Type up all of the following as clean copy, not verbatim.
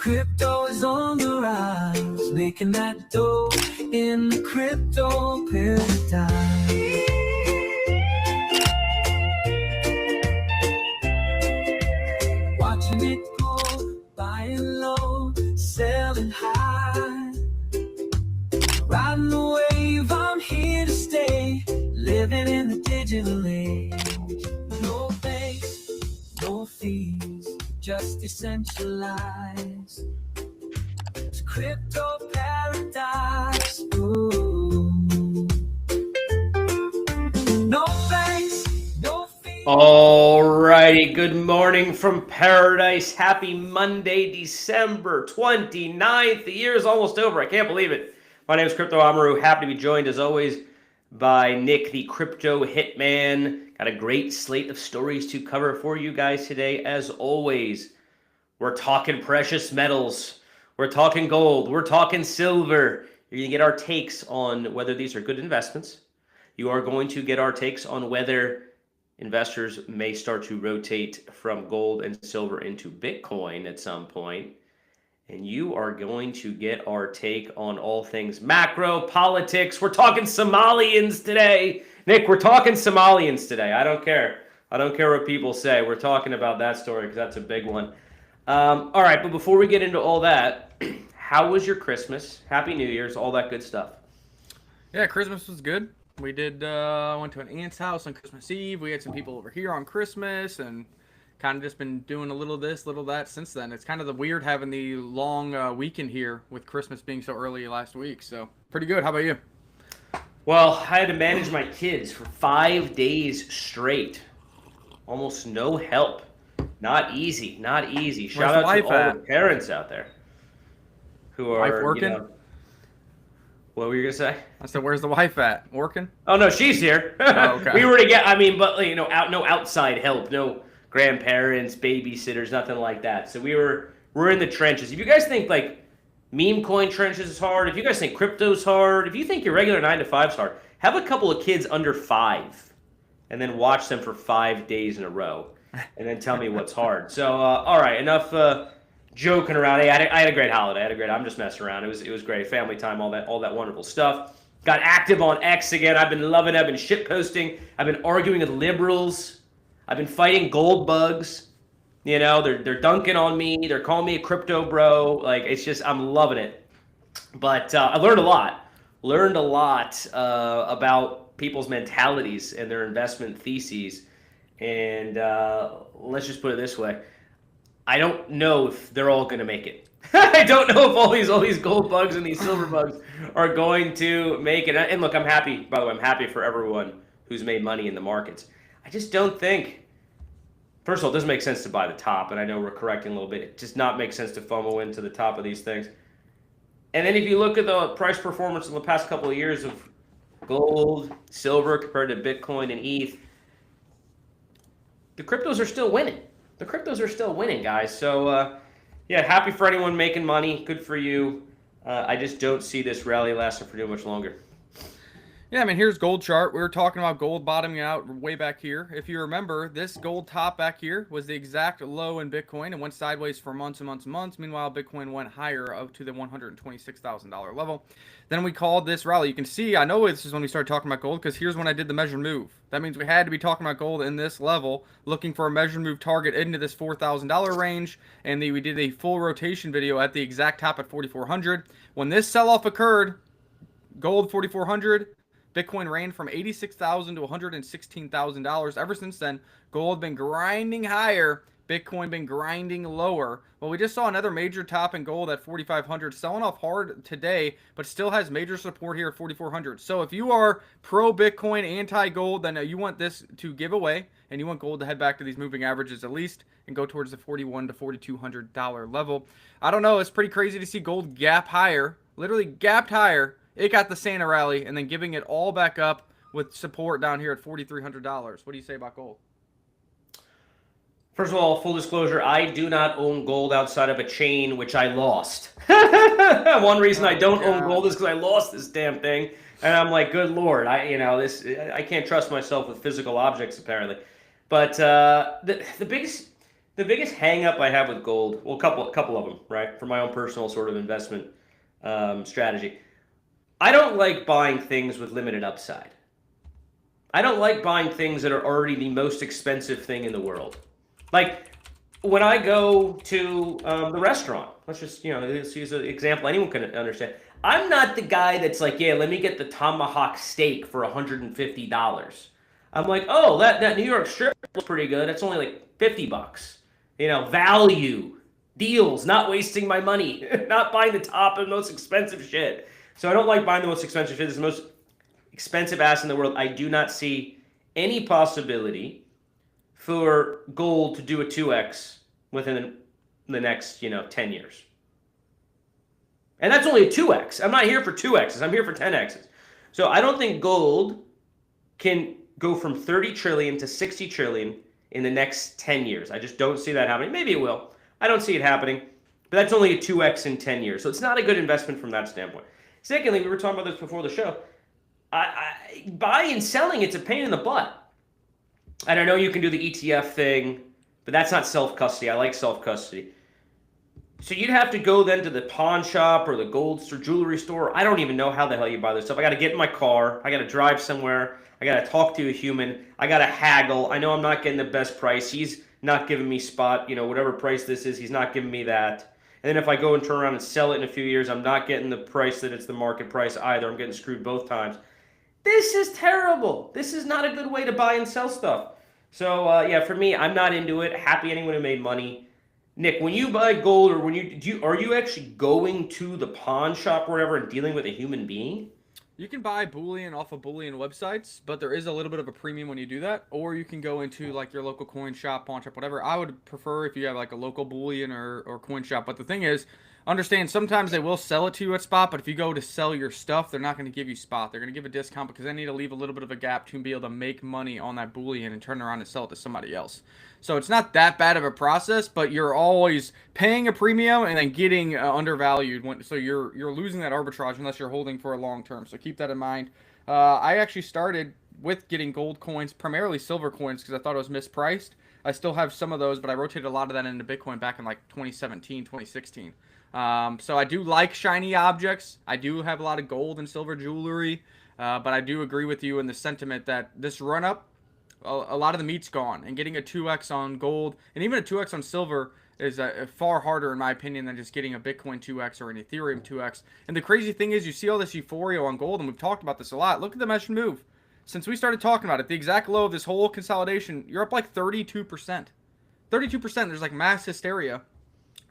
Crypto is on the rise, making that dough in the crypto paradigm. Watching it go, buying low, selling high. Riding the wave, I'm here to stay, living in the digital age. No banks, no fees, just decentralized. It's crypto paradise. Ooh. No banks, no fees. All righty, good morning from paradise. Happy Monday, December 29th. The year is almost over. I can't believe it. My name is Crypto Amaru. Happy to be joined, as always, by Nick, the Crypto Hitman. Got a great slate of stories to cover for you guys today. As always, we're talking precious metals. We're talking gold. We're talking silver. You're going to get our takes on whether these are good investments. You are going to get our takes on whether investors may start to rotate from gold and silver into Bitcoin at some point. And you are going to get our take on all things macro, politics. We're talking Somalians today. Nick, we're talking Somalians today. I don't care. I don't care what people say. We're talking about that story because that's a big one. All right, but before we get into all that, how was your Christmas? Happy New Year's, all that good stuff. Yeah, Christmas was good. We did went to an aunt's house on Christmas Eve. We had some people over here on Christmas and kind of just been doing a little this, little that since then. It's kind of the weird having the long weekend here with Christmas being so early last week. So pretty good. How about you? Well, I had to manage my kids for 5 days straight. Almost no help. Not easy. Not easy. Shout out to all the parents out there who are wife working? What were you gonna say? I said, "Where's the wife at? Working?" Oh no, she's here. Oh, okay. We were together. I mean, but no outside help, no grandparents, babysitters, nothing like that. So we're in the trenches. If you guys think like meme coin trenches is hard, if you guys think crypto's hard, if you think your regular 9 to 5's hard, have a couple of kids under 5, and then watch them for 5 days in a row, and then tell me what's hard. So all right, enough joking around. Hey, I had a great holiday. I'm just messing around. It was great. Family time, all that wonderful stuff. Got active on X again. I've been loving it. I've been shit posting. I've been arguing with liberals. I've been fighting gold bugs. You know, they're dunking on me. They're calling me a crypto bro. Like, it's just, I'm loving it. But I learned a lot. About people's mentalities and their investment theses. And let's just put it this way. I don't know if they're all going to make it. I don't know if all these gold bugs and these silver bugs are going to make it. And look, I'm happy. By the way, I'm happy for everyone who's made money in the markets. I just don't think. First of all, it doesn't make sense to buy the top, and I know we're correcting a little bit. It does not make sense to FOMO into the top of these things. And then if you look at the price performance in the past couple of years of gold, silver compared to Bitcoin and ETH, the cryptos are still winning. The cryptos are still winning, guys. So, yeah, happy for anyone making money. Good for you. I just don't see this rally lasting for too much longer. Yeah, I mean, here's gold chart. We were talking about gold bottoming out way back here. If you remember, this gold top back here was the exact low in Bitcoin and went sideways for months and months and months. Meanwhile, Bitcoin went higher up to the $126,000 level. Then we called this rally. You can see, I know this is when we started talking about gold because here's when I did the measured move. That means we had to be talking about gold in this level, looking for a measured move target into this $4,000 range. And we did a full rotation video at the exact top at 4,400. When this sell-off occurred, gold 4,400. Bitcoin ran from $86,000 to $116,000. Ever since then, gold been grinding higher, Bitcoin been grinding lower. Well, we just saw another major top in gold at 4,500, selling off hard today, but still has major support here at 4,400. So if you are pro-Bitcoin, anti-gold, then you want this to give away, and you want gold to head back to these moving averages at least and go towards the $4,100 to $4,200 level. I don't know. It's pretty crazy to see gold gap higher, literally gapped higher. It got the Santa rally and then giving it all back up with support down here at $4,300. What do you say about gold? First of all, full disclosure, I do not own gold outside of a chain, which I lost. One reason I don't own gold is because I lost this damn thing. And I'm like, good Lord, I can't trust myself with physical objects, apparently. But the the biggest hang up I have with gold, well, a couple of them, right? For my own personal sort of investment strategy. I don't like buying things with limited upside. I don't like buying things that are already the most expensive thing in the world. Like when I go to the restaurant, let's use an example anyone can understand. I'm not the guy that's like, yeah, let me get the tomahawk steak for $150. I'm like, oh, that New York strip looks pretty good. It's only like $50. Value, deals, not wasting my money, not buying the top and most expensive shit. So I don't like buying the most expensive shit. It's the most expensive ass in the world. I do not see any possibility for gold to do a 2x within the next 10 years. And that's only a 2x. I'm not here for 2x's. I'm here for 10x's. So I don't think gold can go from 30 trillion to 60 trillion in the next 10 years. I just don't see that happening. Maybe it will. I don't see it happening. But that's only a 2x in 10 years. So it's not a good investment from that standpoint. Secondly, we were talking about this before the show. Buying and selling, it's a pain in the butt. And I know you can do the ETF thing, but that's not self-custody. I like self-custody. So you'd have to go then to the pawn shop or the gold or jewelry store. I don't even know how the hell you buy this stuff. I got to get in my car. I got to drive somewhere. I got to talk to a human. I got to haggle. I know I'm not getting the best price. He's not giving me spot, whatever price this is, he's not giving me that. And then if I go and turn around and sell it in a few years, I'm not getting the price that it's the market price either. I'm getting screwed both times. This is terrible. This is not a good way to buy and sell stuff. So, for me, I'm not into it. Happy anyone who made money. Nick, when you buy gold or are you actually going to the pawn shop or whatever and dealing with a human being? You can buy bullion off of bullion websites, but there is a little bit of a premium when you do that. Or you can go into like your local coin shop, pawn shop, whatever. I would prefer if you have like a local bullion or coin shop. But the thing is, understand sometimes they will sell it to you at spot, but if you go to sell your stuff, they're not going to give you spot. They're going to give a discount because they need to leave a little bit of a gap to be able to make money on that bullion and turn around and sell it to somebody else. So it's not that bad of a process, but you're always paying a premium and then getting undervalued. So you're losing that arbitrage unless you're holding for a long term. So keep that in mind. I actually started with getting gold coins, primarily silver coins, because I thought it was mispriced. I still have some of those, but I rotated a lot of that into Bitcoin back in like 2017, 2016. So I do like shiny objects. I do have a lot of gold and silver jewelry, but I do agree with you in the sentiment that this run up, a lot of the meat's gone, and getting a 2x on gold and even a 2x on silver is far harder in my opinion than just getting a Bitcoin 2x or an Ethereum 2x. And the crazy thing is you see all this euphoria on gold, and we've talked about this a lot. Look at the mesh move. Since we started talking about it, the exact low of this whole consolidation, you're up like 32%. 32%, there's like mass hysteria.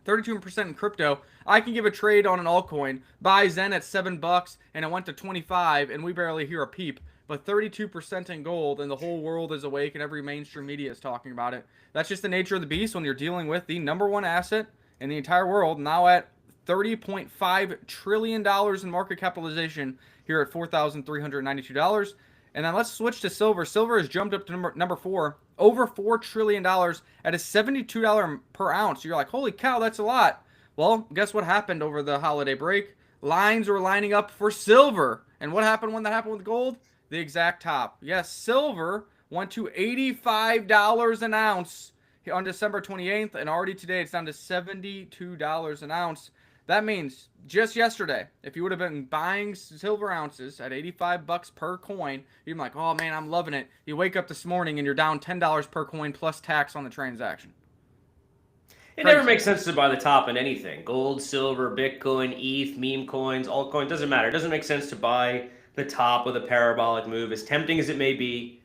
32% in crypto. I can give a trade on an altcoin, buy Zen at $7, and it went to 25, and we barely hear a peep. But 32% in gold, and the whole world is awake, and every mainstream media is talking about it. That's just the nature of the beast when you're dealing with the number one asset in the entire world, now at $30.5 trillion in market capitalization here at $4,392. And then let's switch to silver. Silver has jumped up to number 4, over $4 trillion at a $72 per ounce. You're like, holy cow, that's a lot. Well, guess what happened over the holiday break? Lines were lining up for silver. And what happened when that happened with gold? The exact top. Yes, silver went to $85 an ounce on December 28th, and already today it's down to $72 an ounce. That means just yesterday, if you would have been buying silver ounces at $85 per coin, you'd be like, oh man, I'm loving it. You wake up this morning and you're down $10 per coin plus tax on the transaction. It never makes sense to buy the top in anything. Gold, silver, Bitcoin, ETH, meme coins, altcoins, doesn't matter. It doesn't make sense to buy the top with a parabolic move. As tempting as it may be,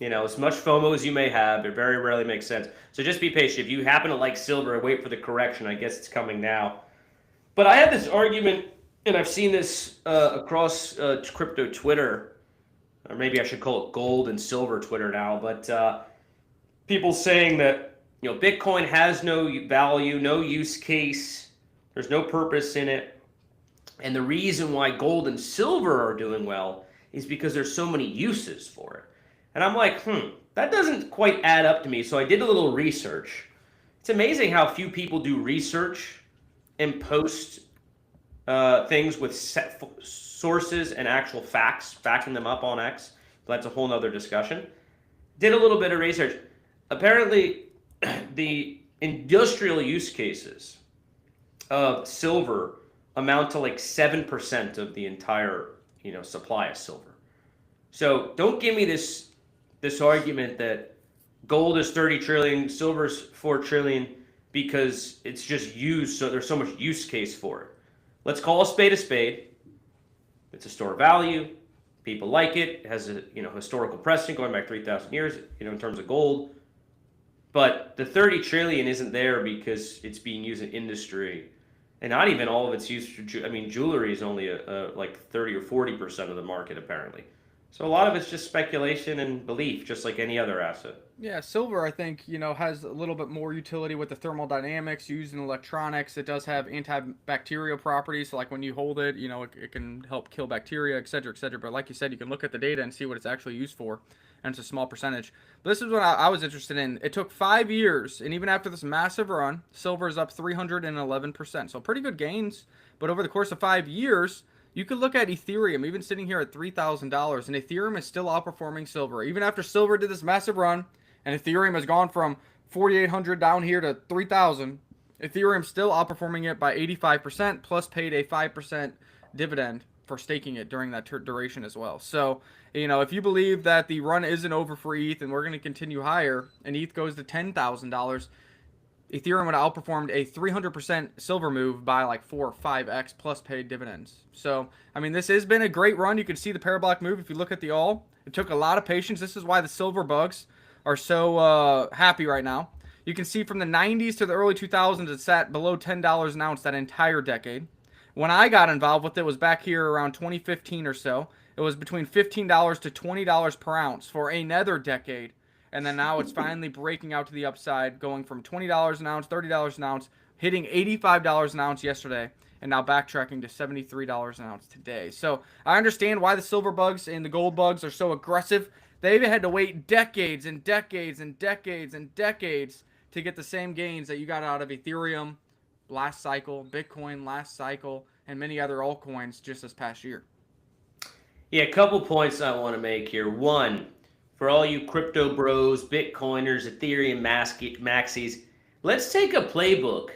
as much FOMO as you may have, it very rarely makes sense. So just be patient. If you happen to like silver, wait for the correction. I guess it's coming now. But I have this argument, and I've seen this across crypto Twitter, or maybe I should call it gold and silver Twitter now, but people saying that Bitcoin has no value, no use case, there's no purpose in it, and the reason why gold and silver are doing well is because there's so many uses for it. And I'm like, that doesn't quite add up to me, so I did a little research. It's amazing how few people do research and post things with set sources and actual facts, backing them up on X. But that's a whole nother discussion. Did a little bit of research. Apparently, the industrial use cases of silver amount to like 7% of the entire, supply of silver. So don't give me this argument that gold is 30 trillion, silver's 4 trillion because it's just used, so there's so much use case for it. Let's call a spade a spade. It's a store of value. People like it. It has a historical precedent going back 3,000 years, in terms of gold. But the 30 trillion isn't there because it's being used in industry, and not even all of it's used for. Jewelry is only like 30 or 40% of the market apparently. So a lot of it's just speculation and belief, just like any other asset. Yeah, silver, I think, has a little bit more utility with the thermodynamics used in electronics. It does have antibacterial properties. So like when you hold it, it can help kill bacteria, et cetera, et cetera. But like you said, you can look at the data and see what it's actually used for. And it's a small percentage. But this is what I was interested in. It took 5 years. And even after this massive run, silver is up 311%. So pretty good gains. But over the course of 5 years, you could look at Ethereum, even sitting here at $3,000, and Ethereum is still outperforming silver. Even after silver did this massive run, and Ethereum has gone from 4,800 down here to 3,000, Ethereum's still outperforming it by 85%, plus paid a 5% dividend for staking it during that duration as well. So, if you believe that the run isn't over for ETH and we're going to continue higher, and ETH goes to $10,000, Ethereum would have outperformed a 300% silver move by like 4 or 5x plus paid dividends. So, this has been a great run. You can see the parabolic move if you look at the all. It took a lot of patience. This is why the silver bugs are so happy right now. You can see from the 90s to the early 2000s, it sat below $10 an ounce that entire decade. When I got involved with it was back here around 2015 or so. It was between $15 to $20 per ounce for another decade. And then now it's finally breaking out to the upside, going from $20 an ounce, $30 an ounce, hitting $85 an ounce yesterday, and now backtracking to $73 an ounce today. So I understand why the silver bugs and the gold bugs are so aggressive. They've had to wait decades and decades and decades and decades to get the same gains that you got out of Ethereum last cycle, Bitcoin last cycle, and many other altcoins just this past year. Yeah, a couple points I want to make here. One, for all you crypto bros, Bitcoiners, Ethereum maxis, let's take a playbook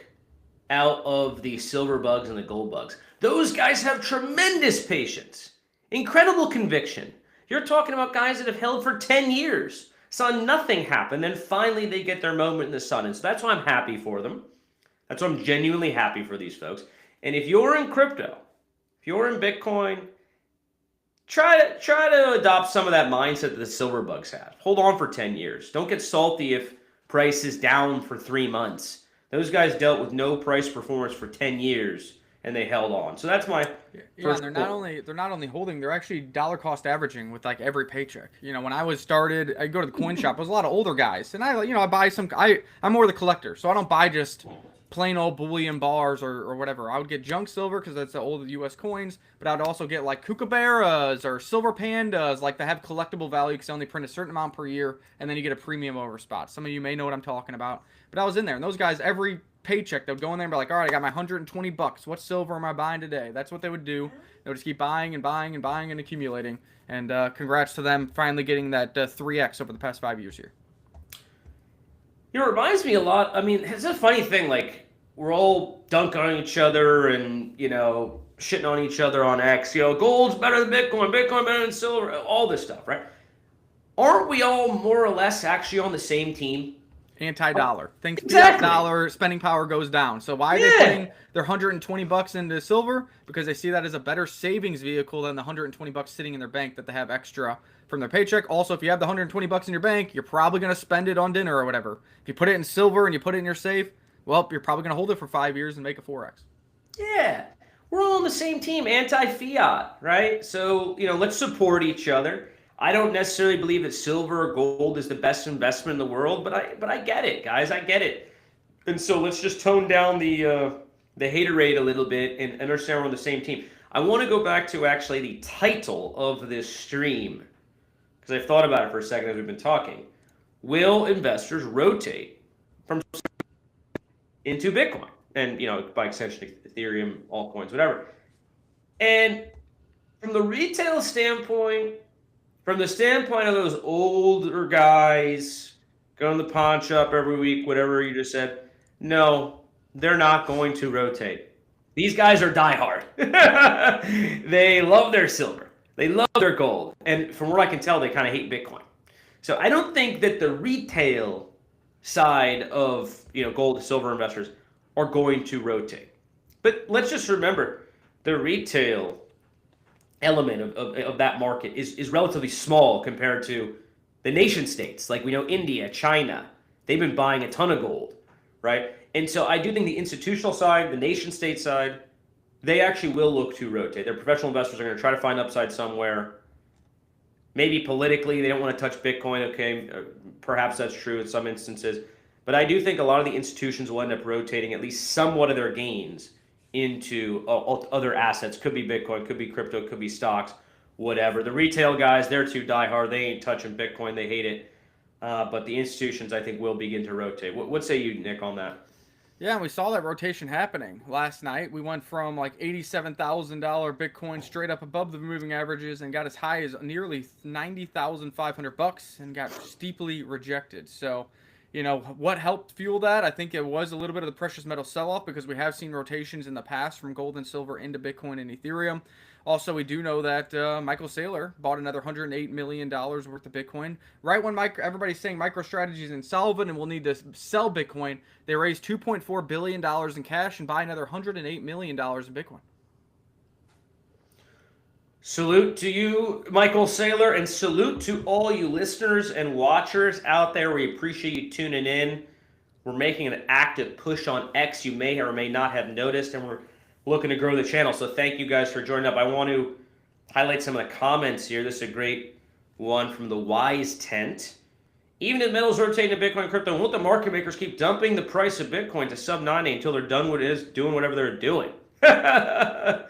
out of the silver bugs and the gold bugs. Those guys have tremendous patience, incredible conviction. You're talking about guys that have held for 10 years, saw nothing happen, then finally they get their moment in the sun. And so that's why I'm happy for them. That's why I'm genuinely happy for these folks. And if you're in crypto, if you're in Bitcoin, try to adopt some of that mindset that the silver bugs have. Hold on for 10 years. Don't get salty if price is down for 3 months. Those guys dealt with no price performance for 10 years and they held on. So that's my first. And they're not only holding, they're actually dollar cost averaging with like every paycheck. When I was started, I go to the coin shop. There's a lot of older guys, and I buy some. I'm more the collector, so I don't buy just plain old bullion bars or whatever. I would get junk silver because that's the old U.S. coins, but I'd also get like kookaburras or silver pandas, like they have collectible value because they only print a certain amount per year, and then you get a premium over spot. Some of you may know what I'm talking about, but I was in there, and those guys, every paycheck, they would go in there and be like, all right, I got my $120. What silver am I buying today? That's what they would do. They would just keep buying and buying and buying and accumulating, and congrats to them finally getting that 3x over the past 5 years here. It reminds me a lot. It's a funny thing. Like, we're all dunking on each other and, shitting on each other on X. Gold's better than Bitcoin, Bitcoin better than silver, all this stuff, right? Aren't we all more or less actually on the same team? Anti-dollar. Things Exactly. Dollar spending power goes down. So why are they putting their $120 into silver? Because they see that as a better savings vehicle than the $120 sitting in their bank that they have extra from their paycheck. Also, if you have the $120 in your bank, you're probably going to spend it on dinner or whatever. If you put it in silver and you put it in your safe, well, you're probably going to hold it for 5 years and make a 4x. Yeah. We're all on the same team, anti-fiat, right? So, let's support each other. I don't necessarily believe that silver or gold is the best investment in the world, but I get it, guys. I get it. And so let's just tone down the haterade a little bit and understand we're on the same team. I want to go back to actually the title of this stream because I've thought about it for a second as we've been talking. Will investors rotate from into Bitcoin and, by extension, Ethereum, altcoins, whatever? And from the retail standpoint, from the standpoint of those older guys going to the pawn shop every week, whatever you just said, No, they're not going to rotate. These guys are diehard. They love their silver. They love their gold. And from what I can tell, they kind of hate Bitcoin. So I don't think that the retail side of gold and silver investors are going to rotate. But let's just remember the retail element of that market is relatively small compared to the nation states. Like we know India, China, they've been buying a ton of gold, right? And so I do think the institutional side, the nation state side, they actually will look to rotate. Their professional investors are going to try to find upside somewhere. Maybe politically, they don't want to touch Bitcoin. Okay, perhaps that's true in some instances. But I do think a lot of the institutions will end up rotating at least somewhat of their gains into other assets. Could be Bitcoin, could be crypto, could be stocks, whatever. The retail guys, they're too diehard. They ain't touching Bitcoin. They hate it. But the institutions, I think, will begin to rotate. What say you, Nick, on that? Yeah, and we saw that rotation happening last night. We went from like $87,000 Bitcoin straight up above the moving averages and got as high as nearly $90,500 and got steeply rejected. So, what helped fuel that? I think it was a little bit of the precious metal sell-off because we have seen rotations in the past from gold and silver into Bitcoin and Ethereum. Also, we do know that Michael Saylor bought another $108 million worth of Bitcoin. Right when everybody's saying MicroStrategy is insolvent and will need to sell Bitcoin, they raised $2.4 billion in cash and buy another $108 million in Bitcoin. Salute to you, Michael Saylor, and salute to all you listeners and watchers out there. We appreciate you tuning in. We're making an active push on X, you may or may not have noticed, and we're looking to grow the channel. So thank you guys for joining up. I want to highlight some of the comments here. This is a great one from the Wise Tent. Even if metals rotating to Bitcoin and crypto, won't the market makers keep dumping the price of Bitcoin to sub 90 until they're done with it, doing whatever they're doing? Yeah,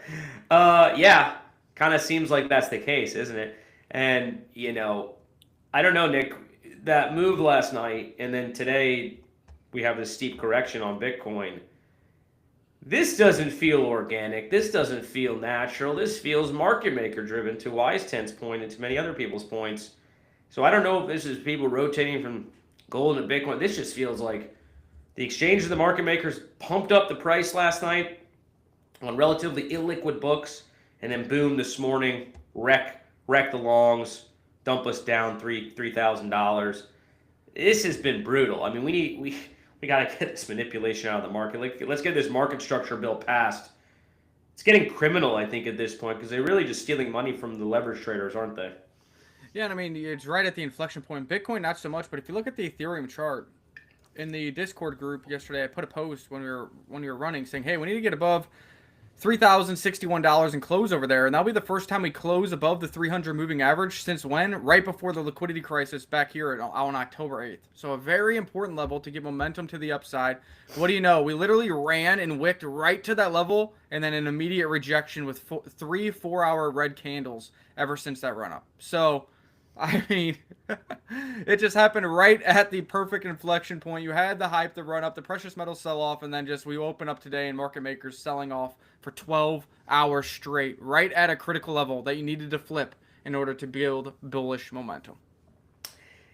kind of seems like that's the case, isn't it? And, I don't know, Nick, that move last night and then today we have this steep correction on Bitcoin. This doesn't feel organic. This doesn't feel natural. This feels market maker driven, to Wise Tent's point and to many other people's points. So I don't know if this is people rotating from gold to Bitcoin. This just feels like the exchanges, the market makers pumped up the price last night on relatively illiquid books, and then boom, this morning, wreck the longs, dump us down $3,000. This has been brutal. I mean, we got to get this manipulation out of the market. Like, let's get this market structure bill passed. It's getting criminal, I think, at this point, because they're really just stealing money from the leverage traders, aren't they? Yeah, and I mean, it's right at the inflection point. Bitcoin, not so much, but if you look at the Ethereum chart, in the Discord group yesterday, I put a post when we were running saying, hey, we need to get above $3,061 and close over there. And that'll be the first time we close above the 300 moving average since when? Right before the liquidity crisis back here on October 8th. So a very important level to give momentum to the upside. What do you know? We literally ran and wicked right to that level and then an immediate rejection with 3 4-hour red candles ever since that run up. So, I mean, it just happened right at the perfect inflection point. You had the hype, the run up, the precious metal sell off, and then just we open up today and market makers selling off for 12 hours straight, right at a critical level that you needed to flip in order to build bullish momentum.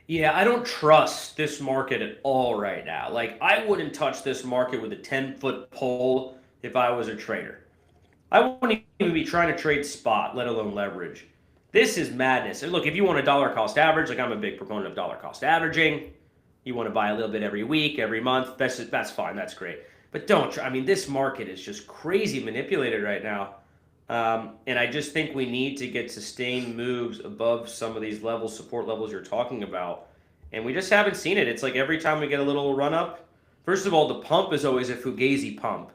Yeah, I don't trust this market at all right now. Like, I wouldn't touch this market with a 10-foot pole if I was a trader. I wouldn't even be trying to trade spot, let alone leverage. This is madness. And look, if you want a dollar cost average, like I'm a big proponent of dollar cost averaging, you want to buy a little bit every week, every month, that's fine, that's great. But this market is just crazy manipulated right now. And I just think we need to get sustained moves above some of these levels, support levels you're talking about. And we just haven't seen it. It's like every time we get a little run up, first of all, the pump is always a fugazi pump.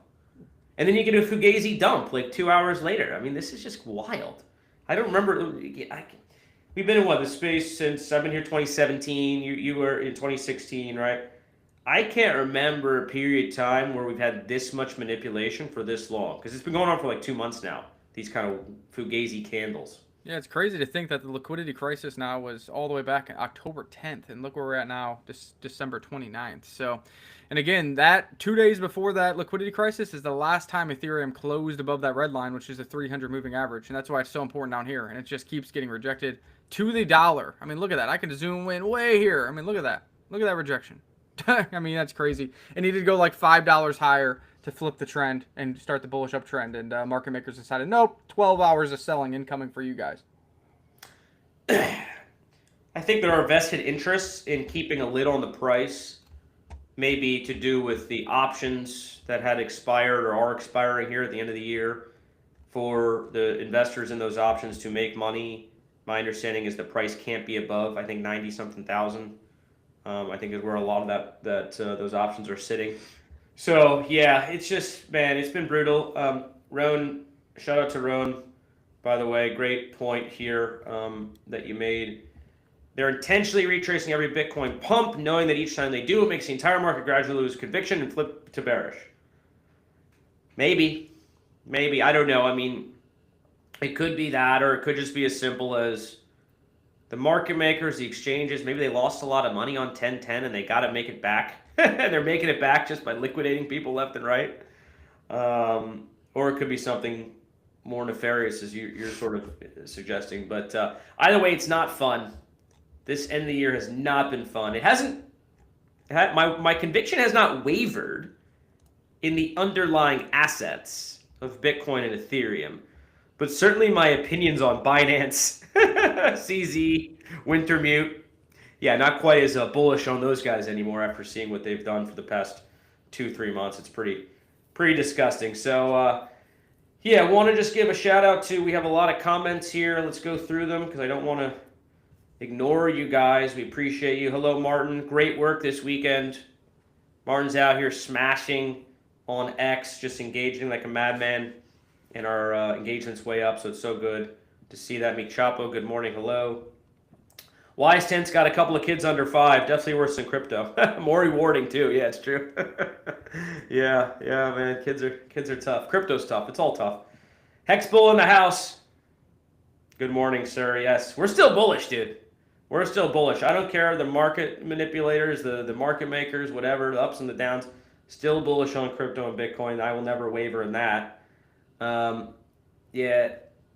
And then you get a fugazi dump like 2 hours later. I mean, this is just wild. I don't remember. We've been in the space since I've been here 2017. You were in 2016, right? I can't remember a period of time where we've had this much manipulation for this long, because it's been going on for like 2 months now. These kind of fugazi candles. Yeah, it's crazy to think that the liquidity crisis now was all the way back in October 10th, and look where we're at now, December 29th. So, and again, that 2 days before that liquidity crisis is the last time Ethereum closed above that red line, which is a 300 moving average, and that's why it's so important down here, and it just keeps getting rejected to the dollar. I mean, look at that. I can zoom in way here. I mean, look at that. Look at that rejection. I mean, that's crazy. It needed to go like $5 higher to flip the trend and start the bullish uptrend. And market makers decided, nope, 12 hours of selling incoming for you guys. I think there are vested interests in keeping a lid on the price, maybe to do with the options that had expired or are expiring here at the end of the year for the investors in those options to make money. My understanding is the price can't be above, I think, 90 something thousand. I think is where a lot of those options are sitting. So yeah, it's just, man, it's been brutal. Roan, shout out to Roan, by the way, great point here that you made. They're intentionally retracing every Bitcoin pump, knowing that each time they do, it makes the entire market gradually lose conviction and flip to bearish. Maybe, I don't know. I mean, it could be that, or it could just be as simple as the market makers, the exchanges, maybe they lost a lot of money on 1010 and they got to make it back. And they're making it back just by liquidating people left and right. Or it could be something more nefarious, as you're sort of suggesting. But either way, it's not fun. This end of the year has not been fun. It hasn't. My conviction has not wavered in the underlying assets of Bitcoin and Ethereum, but certainly my opinions on Binance, CZ, Wintermute, yeah, not quite as bullish on those guys anymore after seeing what they've done for the past 2-3 months. It's pretty disgusting. So yeah, I want to just give a shout out to. We have a lot of comments here. Let's go through them because I don't want to ignore you guys. We appreciate you. Hello, Martin. Great work this weekend. Martin's out here smashing on X, just engaging like a madman, and our engagement's way up, so it's so good to see that. Meek Chapo, good morning. Hello. Wise 10's got a couple of kids under 5. Definitely worse than crypto. More rewarding, too. Yeah, it's true. yeah, man. Kids are tough. Crypto's tough. It's all tough. Hexbull in the house. Good morning, sir. Yes, we're still bullish, dude. We're still bullish. I don't care. The market manipulators, the market makers, whatever, the ups and the downs, still bullish on crypto and Bitcoin. I will never waver in that. Yeah,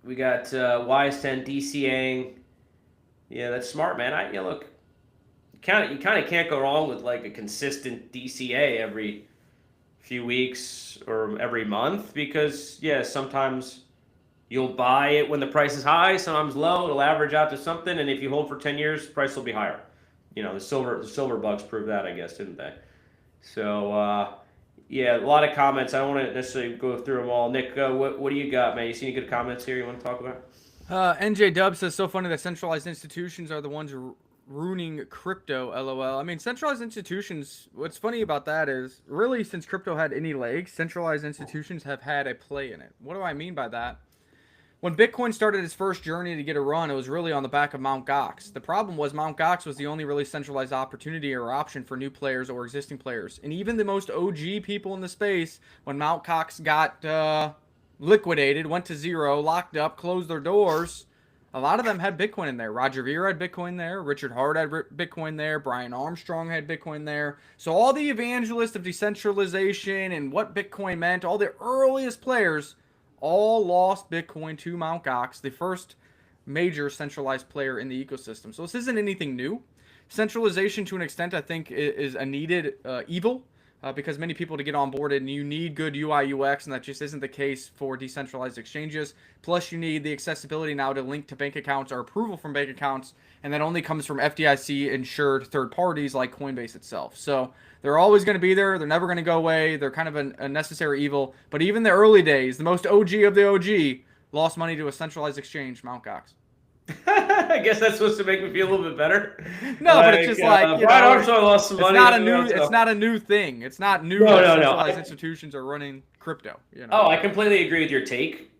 we got Wise 10 DCAing. Yeah, that's smart, man. Look, you kind of can't go wrong with like a consistent DCA every few weeks or every month because yeah, sometimes you'll buy it when the price is high, sometimes low. It'll average out to something, and if you hold for 10 years, the price will be higher. You know, the silver bugs proved that, I guess, didn't they? So yeah, a lot of comments. I don't want to necessarily go through them all. Nick, what do you got, man? You see any good comments here you want to talk about? NJ Dub says, so funny that centralized institutions are the ones ruining crypto, LOL. I mean, centralized institutions, what's funny about that is, really, since crypto had any legs, centralized institutions have had a play in it. What do I mean by that? When Bitcoin started its first journey to get a run, it was really on the back of Mt. Gox. The problem was Mt. Gox was the only really centralized opportunity or option for new players or existing players. And even the most OG people in the space, when Mt. Gox got liquidated, went to zero, locked up, closed their doors, a lot of them had Bitcoin in there. Roger Ver had Bitcoin there. Richard Hart had Bitcoin there. Brian Armstrong had Bitcoin there. So all the evangelists of decentralization and what Bitcoin meant, all the earliest players all lost Bitcoin to Mt. Gox, the first major centralized player in the ecosystem. So this isn't anything new. Centralization, to an extent, I think, is a needed evil because many people to get on board and you need good UI UX, and that just isn't the case for decentralized exchanges. Plus, you need the accessibility now to link to bank accounts or approval from bank accounts, and that only comes from FDIC-insured third parties like Coinbase itself. So they're always going to be there. They're never going to go away. They're kind of a necessary evil. But even the early days, the most OG of the OG lost money to a centralized exchange, Mt. Gox. I guess that's supposed to make me feel a little bit better. No, but it's just like Brian Armstrong lost some money. It's not a new thing. It's not new that centralized institutions are running crypto. You know? Oh, I completely agree with your take.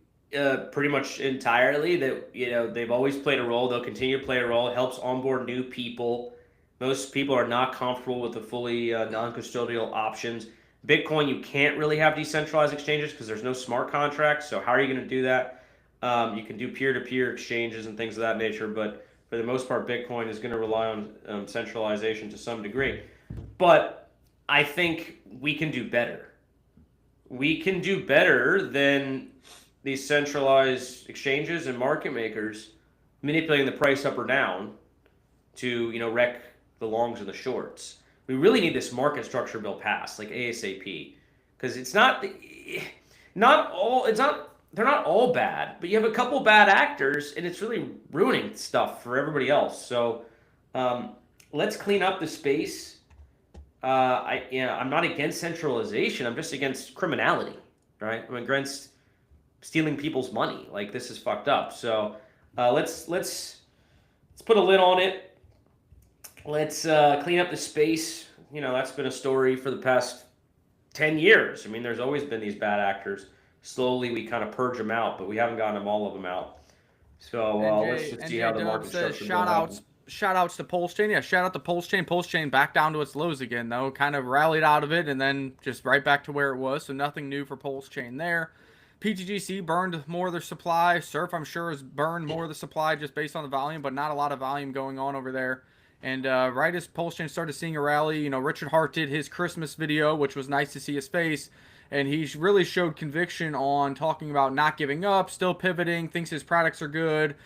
Pretty much entirely that they've always played a role. They'll continue to play a role. It helps onboard new people. Most people are not comfortable with the fully non-custodial options. Bitcoin, you can't really have decentralized exchanges because there's no smart contracts. So how are you going to do that? You can do peer-to-peer exchanges and things of that nature, but for the most part, Bitcoin is going to rely on centralization to some degree. But I think we can do better. We can do better than these centralized exchanges and market makers manipulating the price up or down to wreck the longs and the shorts. we really need this market structure bill passed, like ASAP, because it's not they're not all bad, but you have a couple bad actors, and it's really ruining stuff for everybody else. So let's clean up the space. I'm not against centralization. I'm just against criminality, right? I'm against stealing people's money. Like, this is fucked up. So let's put a lid on it. Let's clean up the space. That's been a story for the past 10 years. I mean, there's always been these bad actors. Slowly, we kind of purge them out, but we haven't gotten them all of them out. So let's just see how the market structure goes. Shout outs to Pulse Chain. Yeah, shout out to Pulse Chain. Pulse Chain back down to its lows again, though. Kind of rallied out of it and then just right back to where it was. So nothing new for Pulse Chain there. PTGC burned more of their supply. Surf, I'm sure, has burned more of the supply just based on the volume, but not a lot of volume going on over there. And right as Pulse Chain started seeing a rally, Richard Hart did his Christmas video, which was nice to see his face. And he really showed conviction on talking about not giving up, still pivoting, thinks his products are good,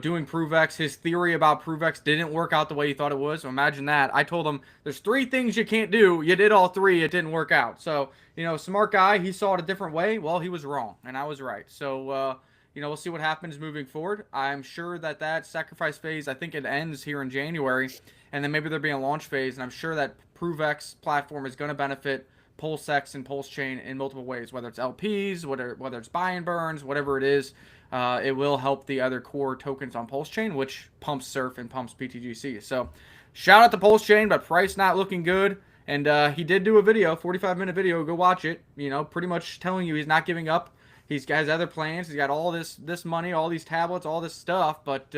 doing ProveX. His theory about ProveX didn't work out the way he thought it was. So imagine that. I told him, there's 3 things you can't do. You did all 3. It didn't work out. So, smart guy. He saw it a different way. Well, he was wrong, and I was right. So, we'll see what happens moving forward. I'm sure that sacrifice phase, I think it ends here in January, and then maybe there'll be a launch phase, and I'm sure that ProveX platform is going to benefit PulseX and Pulse Chain in multiple ways, whether it's LPs, whether it's buy and burns, whatever it is. It will help the other core tokens on Pulse Chain, which pumps Surf and pumps PTGC. So shout out to Pulse Chain, but price not looking good. And he did do a video, 45-minute video. Go watch it. Pretty much telling you he's not giving up. He's got his other plans. He's got all this money, all these tablets, all this stuff, but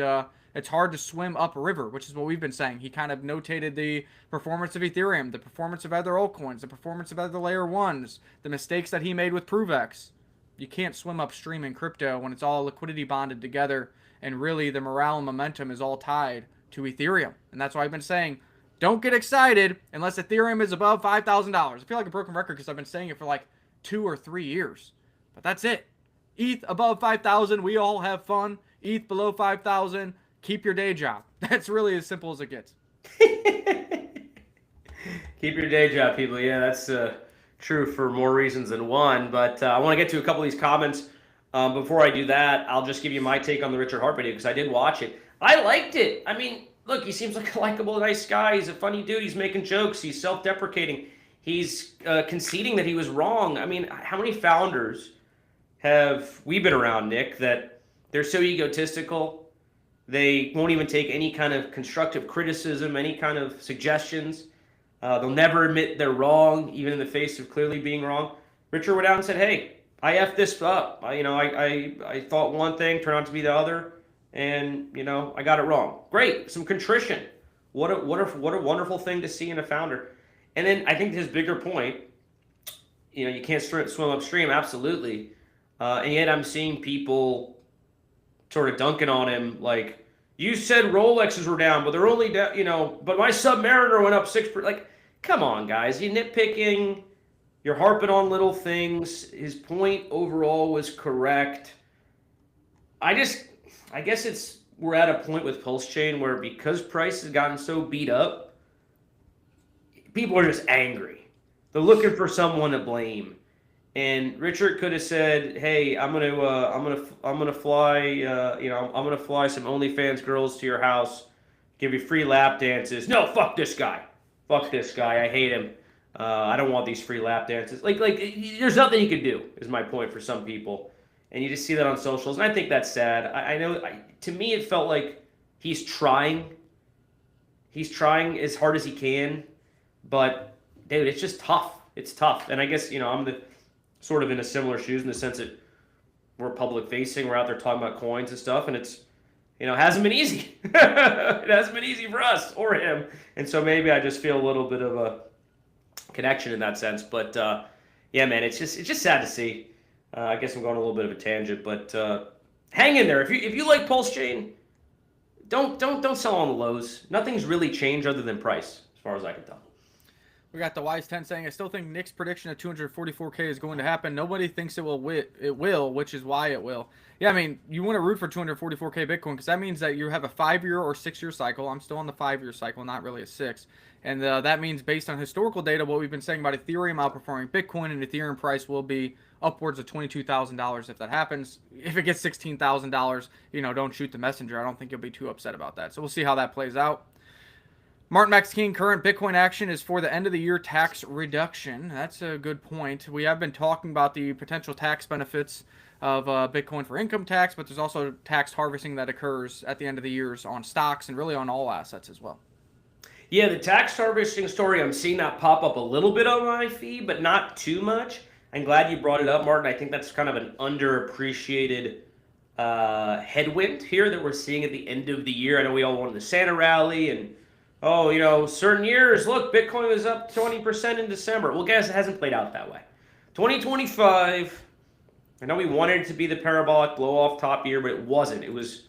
it's hard to swim upriver, which is what we've been saying. He kind of notated the performance of Ethereum, the performance of other altcoins, the performance of other layer 1s, the mistakes that he made with ProveX. You can't swim upstream in crypto when it's all liquidity bonded together, and really the morale and momentum is all tied to Ethereum. And that's why I've been saying, don't get excited unless Ethereum is above $5,000. I feel like a broken record because I've been saying it for like 2 or 3 years. But that's it. ETH above 5,000, we all have fun. ETH below 5,000, keep your day job. That's really as simple as it gets. Keep your day job, people. Yeah, that's true for more reasons than one. But I want to get to a couple of these comments. Before I do that, I'll just give you my take on the Richard Hart video because I did watch it. I liked it. I mean, look, he seems like a likable, nice guy. He's a funny dude. He's making jokes. He's self-deprecating. He's conceding that he was wrong. I mean, how many founders have we been around, Nick, that they're so egotistical, they won't even take any kind of constructive criticism, any kind of suggestions. They'll never admit they're wrong, even in the face of clearly being wrong. Richard went out and said, hey, I effed this up. I thought one thing, turned out to be the other, and, I got it wrong. Great, some contrition. What a wonderful thing to see in a founder. And then I think his bigger point, you can't swim upstream, absolutely. And yet I'm seeing people sort of dunking on him like, you said Rolexes were down, but they're only down, but my Submariner went up 6%. Like, come on, guys. You're nitpicking. You're harping on little things. His point overall was correct. I guess we're at a point with Pulse Chain where because price has gotten so beat up, people are just angry. They're looking for someone to blame. And Richard could have said, "Hey, I'm gonna fly, I'm gonna fly some OnlyFans girls to your house, give you free lap dances." No, fuck this guy. Fuck this guy. I hate him. I don't want these free lap dances. Like, there's nothing you can do. Is my point for some people, and you just see that on socials, and I think that's sad. I know. To me, it felt like he's trying. He's trying as hard as he can, but dude, it's just tough. It's tough, and I guess I'm sort of in a similar shoes in the sense that we're public facing, we're out there talking about coins and stuff, and it's, hasn't been easy. It hasn't been easy for us or him. And so maybe I just feel a little bit of a connection in that sense. But yeah, man, it's just sad to see. I guess I'm going a little bit of a tangent, but hang in there. If you like Pulse Chain, don't sell on the lows. Nothing's really changed other than price, as far as I can tell. We got the Wise 10 saying, I still think Nick's prediction of 244K is going to happen. Nobody thinks it will, which is why it will. Yeah, I mean, you want to root for 244K Bitcoin because that means that you have a 5-year or 6-year cycle. I'm still on the 5-year cycle, not really a 6. And that means based on historical data, what we've been saying about Ethereum outperforming Bitcoin, and Ethereum price will be upwards of $22,000 if that happens. If it gets $16,000, don't shoot the messenger. I don't think you'll be too upset about that. So we'll see how that plays out. Martin Max King, current Bitcoin action is for the end of the year tax reduction. That's a good point. We have been talking about the potential tax benefits of Bitcoin for income tax, but there's also tax harvesting that occurs at the end of the years on stocks and really on all assets as well. Yeah, the tax harvesting story, I'm seeing that pop up a little bit on my feed, but not too much. I'm glad you brought it up, Martin. I think that's kind of an underappreciated headwind here that we're seeing at the end of the year. I know we all wanted the Santa rally and certain years, look, Bitcoin was up 20% in December. Well, guys, it hasn't played out that way. 2025, I know we wanted it to be the parabolic blow-off top year, but it wasn't. It was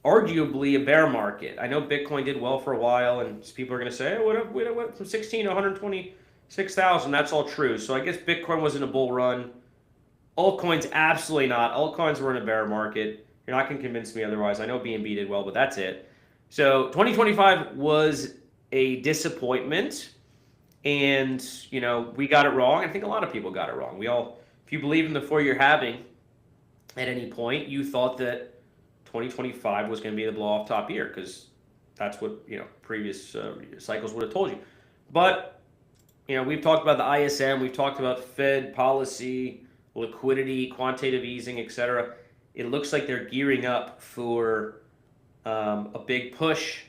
arguably a bear market. I know Bitcoin did well for a while, and people are going to say, we went from 16 to 126,000. That's all true. So I guess Bitcoin was in a bull run. Altcoins, absolutely not. Altcoins were in a bear market. You're not going to convince me otherwise. I know BNB did well, but that's it. So 2025 was a disappointment, and we got it wrong. I think a lot of people got it wrong. If you believe in the 4-year halving at any point, you thought that 2025 was going to be the blow-off top year because that's what previous cycles would have told you. But we've talked about the ISM, we've talked about Fed policy, liquidity, quantitative easing, etc. It looks like they're gearing up for a big push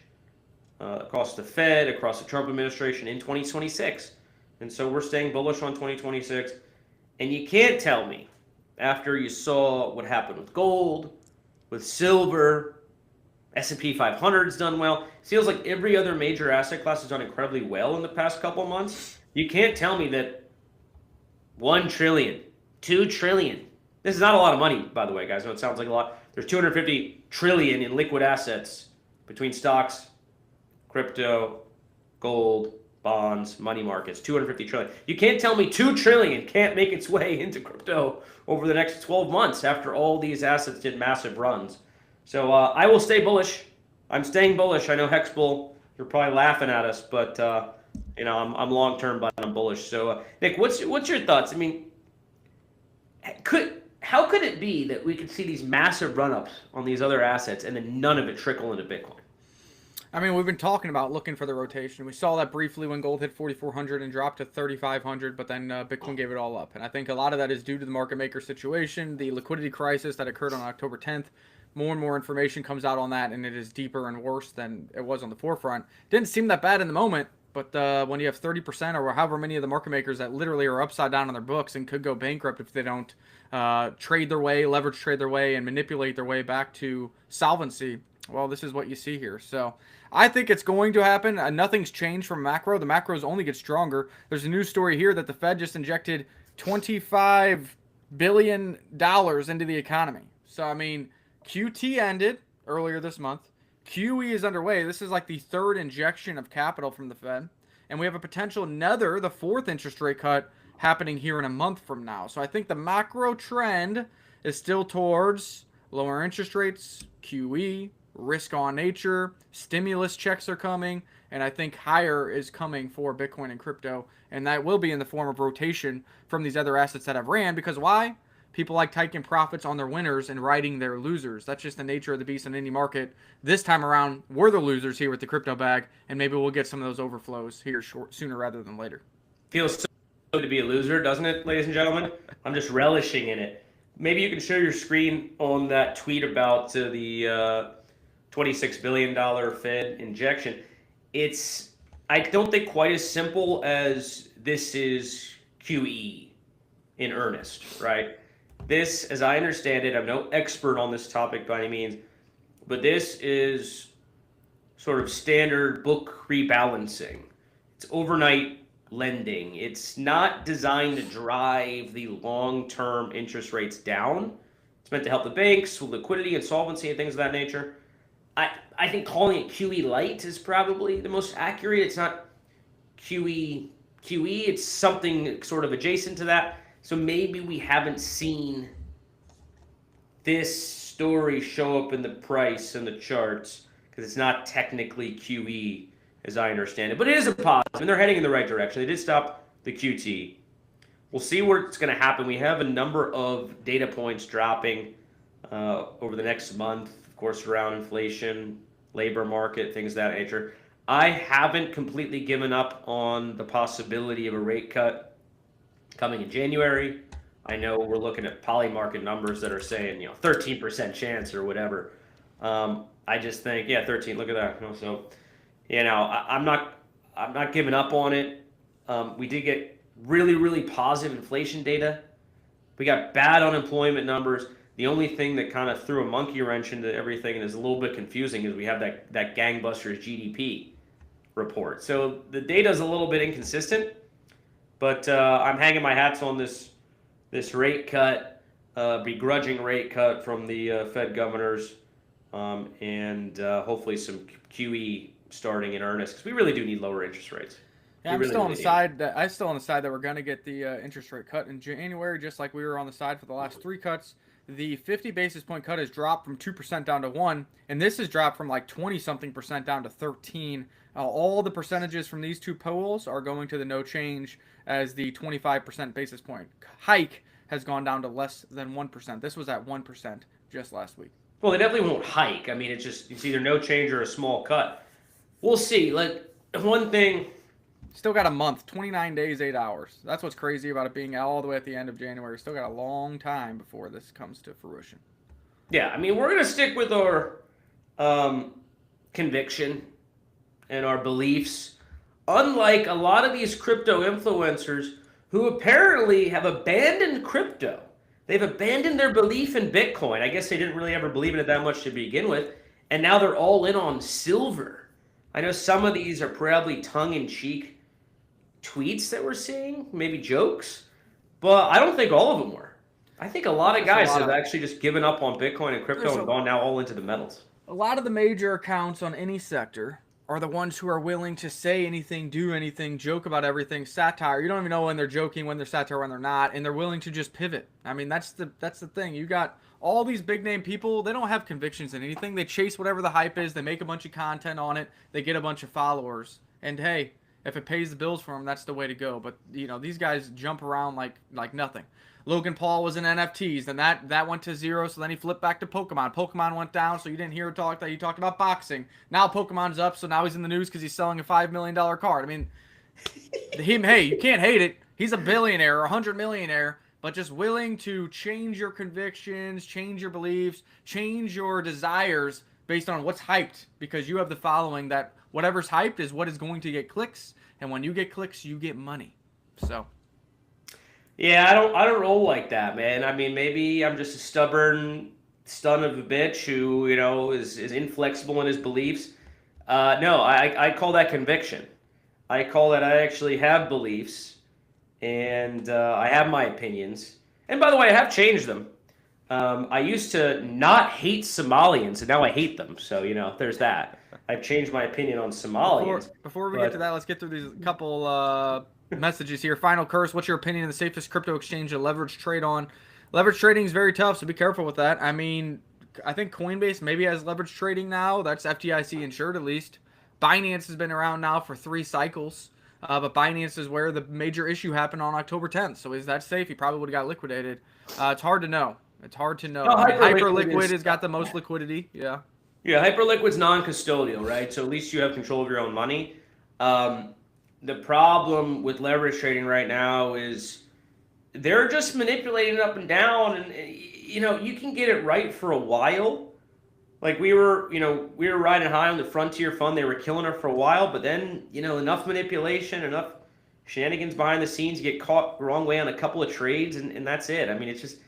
across the Fed, across the Trump administration in 2026. And so we're staying bullish on 2026. And you can't tell me, after you saw what happened with gold, with silver, S&P 500's done well. It feels like every other major asset class has done incredibly well in the past couple of months. You can't tell me that 1 trillion, 2 trillion. This is not a lot of money, by the way, guys. I know it sounds like a lot. There's 250 trillion in liquid assets between stocks, crypto, gold, bonds, money markets, 250 trillion. You can't tell me 2 trillion can't make its way into crypto over the next 12 months after all these assets did massive runs. So I will stay bullish. I'm staying bullish. I know Hexbull, you're probably laughing at us, but I'm long term, but I'm bullish. So Nick, what's your thoughts? I mean, how could it be that we could see these massive run-ups on these other assets and then none of it trickle into Bitcoin? I mean, we've been talking about looking for the rotation. We saw that briefly when gold hit 4,400 and dropped to 3,500, but then Bitcoin gave it all up. And I think a lot of that is due to the market maker situation, the liquidity crisis that occurred on October 10th. More and more information comes out on that, and it is deeper and worse than it was on the forefront. Didn't seem that bad in the moment, but when you have 30% or however many of the market makers that literally are upside down on their books and could go bankrupt if they don't trade their way, leverage trade their way, and manipulate their way back to solvency, well, this is what you see here. So I think it's going to happen. Nothing's changed from macro. The macros only get stronger. There's a news story here that the Fed just injected $25 billion into the economy. So, I mean, QT ended earlier this month. QE is underway. This is like the third injection of capital from the Fed. And we have a potential the fourth interest rate cut happening here in a month from now. So I think the macro trend is still towards lower interest rates, QE, risk on nature, stimulus checks are coming, and I think higher is coming for Bitcoin and crypto. And that will be in the form of rotation from these other assets that have ran. Because why? People like taking profits on their winners and riding their losers. That's just the nature of the beast in any market. This time around, we're the losers here with the crypto bag, and maybe we'll get some of those overflows here sooner rather than later. Feels so good to be a loser, doesn't it, ladies and gentlemen? I'm just relishing in it. Maybe you can share your screen on that tweet about the $26 billion Fed injection. It's, I don't think, quite as simple as this is QE in earnest, right? This, as I understand it, I'm no expert on this topic by any means, but this is sort of standard book rebalancing. It's overnight lending. It's not designed to drive the long-term interest rates down. It's meant to help the banks with liquidity and solvency and things of that nature. I think calling it QE light is probably the most accurate. It's not QE QE. It's something sort of adjacent to that. So maybe we haven't seen this story show up in the price and the charts because it's not technically QE as I understand it. But it is a positive, and they're heading in the right direction. They did stop the QT. We'll see what's going to happen. We have a number of data points dropping over the next month, of course, around inflation, labor market, things of that nature. I haven't completely given up on the possibility of a rate cut coming in January. I know we're looking at poly market numbers that are saying, 13% chance or whatever. I just think, 13. Look at that. So, I'm not giving up on it. We did get really, really positive inflation data. We got bad unemployment numbers. The only thing that kind of threw a monkey wrench into everything and is a little bit confusing is we have that gangbusters GDP report. So the data is a little bit inconsistent, but I'm hanging my hats on this rate cut, begrudging rate cut from the Fed governors, and hopefully some QE starting in earnest because we really do need lower interest rates. Yeah, I'm still on the side that we're going to get the interest rate cut in January, just like we were on the side for the last 3 cuts. The 50 basis point cut has dropped from 2% down to 1%, and this has dropped from like 20-something% down to 13%. All the percentages from these 2 polls are going to the no change, as the 25% basis point hike has gone down to less than 1%. This was at 1% just last week. Well, they definitely won't hike. I mean, it's either no change or a small cut. We'll see. Like, one thing... Still got a month, 29 days, 8 hours. That's what's crazy about it being all the way at the end of January. Still got a long time before this comes to fruition. Yeah, I mean, we're going to stick with our conviction and our beliefs, unlike a lot of these crypto influencers who apparently have abandoned crypto. They've abandoned their belief in Bitcoin. I guess they didn't really ever believe in it that much to begin with, and now they're all in on silver. I know some of these are probably tongue-in-cheek tweets that we're seeing, maybe jokes, but I don't think all of them were. I think a lot of guys have actually just given up on Bitcoin and crypto and gone now all into the metals. A lot of the major accounts on any sector are the ones who are willing to say anything, do anything, joke about everything, satire. You don't even know when they're joking, when they're satire, when they're not, and they're willing to just pivot. I mean, that's the thing. You got all these big name people, they don't have convictions in anything. They chase whatever the hype is, they make a bunch of content on it, they get a bunch of followers, and hey, if it pays the bills for them, that's the way to go. But, these guys jump around like nothing. Logan Paul was in NFTs, then that went to zero, so then he flipped back to Pokemon. Pokemon went down, so you didn't hear him talk that. He talked about boxing. Now Pokemon's up, so now he's in the news because he's selling a $5 million card. I mean, hey, you can't hate it. He's a billionaire or $100 millionaire, but just willing to change your convictions, change your beliefs, change your desires based on what's hyped, because you have the following that whatever's hyped is what is going to get clicks, and when you get clicks, you get money. So, yeah, I don't roll like that, man. I mean, maybe I'm just a stubborn son of a bitch who, is inflexible in his beliefs. No, I call that conviction. I call that I actually have beliefs, and I have my opinions. And by the way, I have changed them. I used to not hate Somalians, and now I hate them. So, there's that. I've changed my opinion on Somalians. Before we get to that, let's get through these couple messages here. Final Curse, what's your opinion on the safest crypto exchange to leverage trade on? Leverage trading is very tough, so be careful with that. I mean, I think Coinbase maybe has leverage trading now. That's FDIC insured at least. Binance has been around now for 3 cycles. But Binance is where the major issue happened on October 10th. So is that safe? He probably would have got liquidated. It's hard to know. No, Hyperliquid has got the most liquidity. Yeah. Yeah, Hyperliquid's non-custodial, right? So at least you have control of your own money. The problem with leverage trading right now is they're just manipulating it up and down, and you can get it right for a while. Like we were riding high on the Frontier Fund. They were killing her for a while, but then enough manipulation, enough shenanigans behind the scenes, you get caught the wrong way on a couple of trades, and that's it. I mean, it's just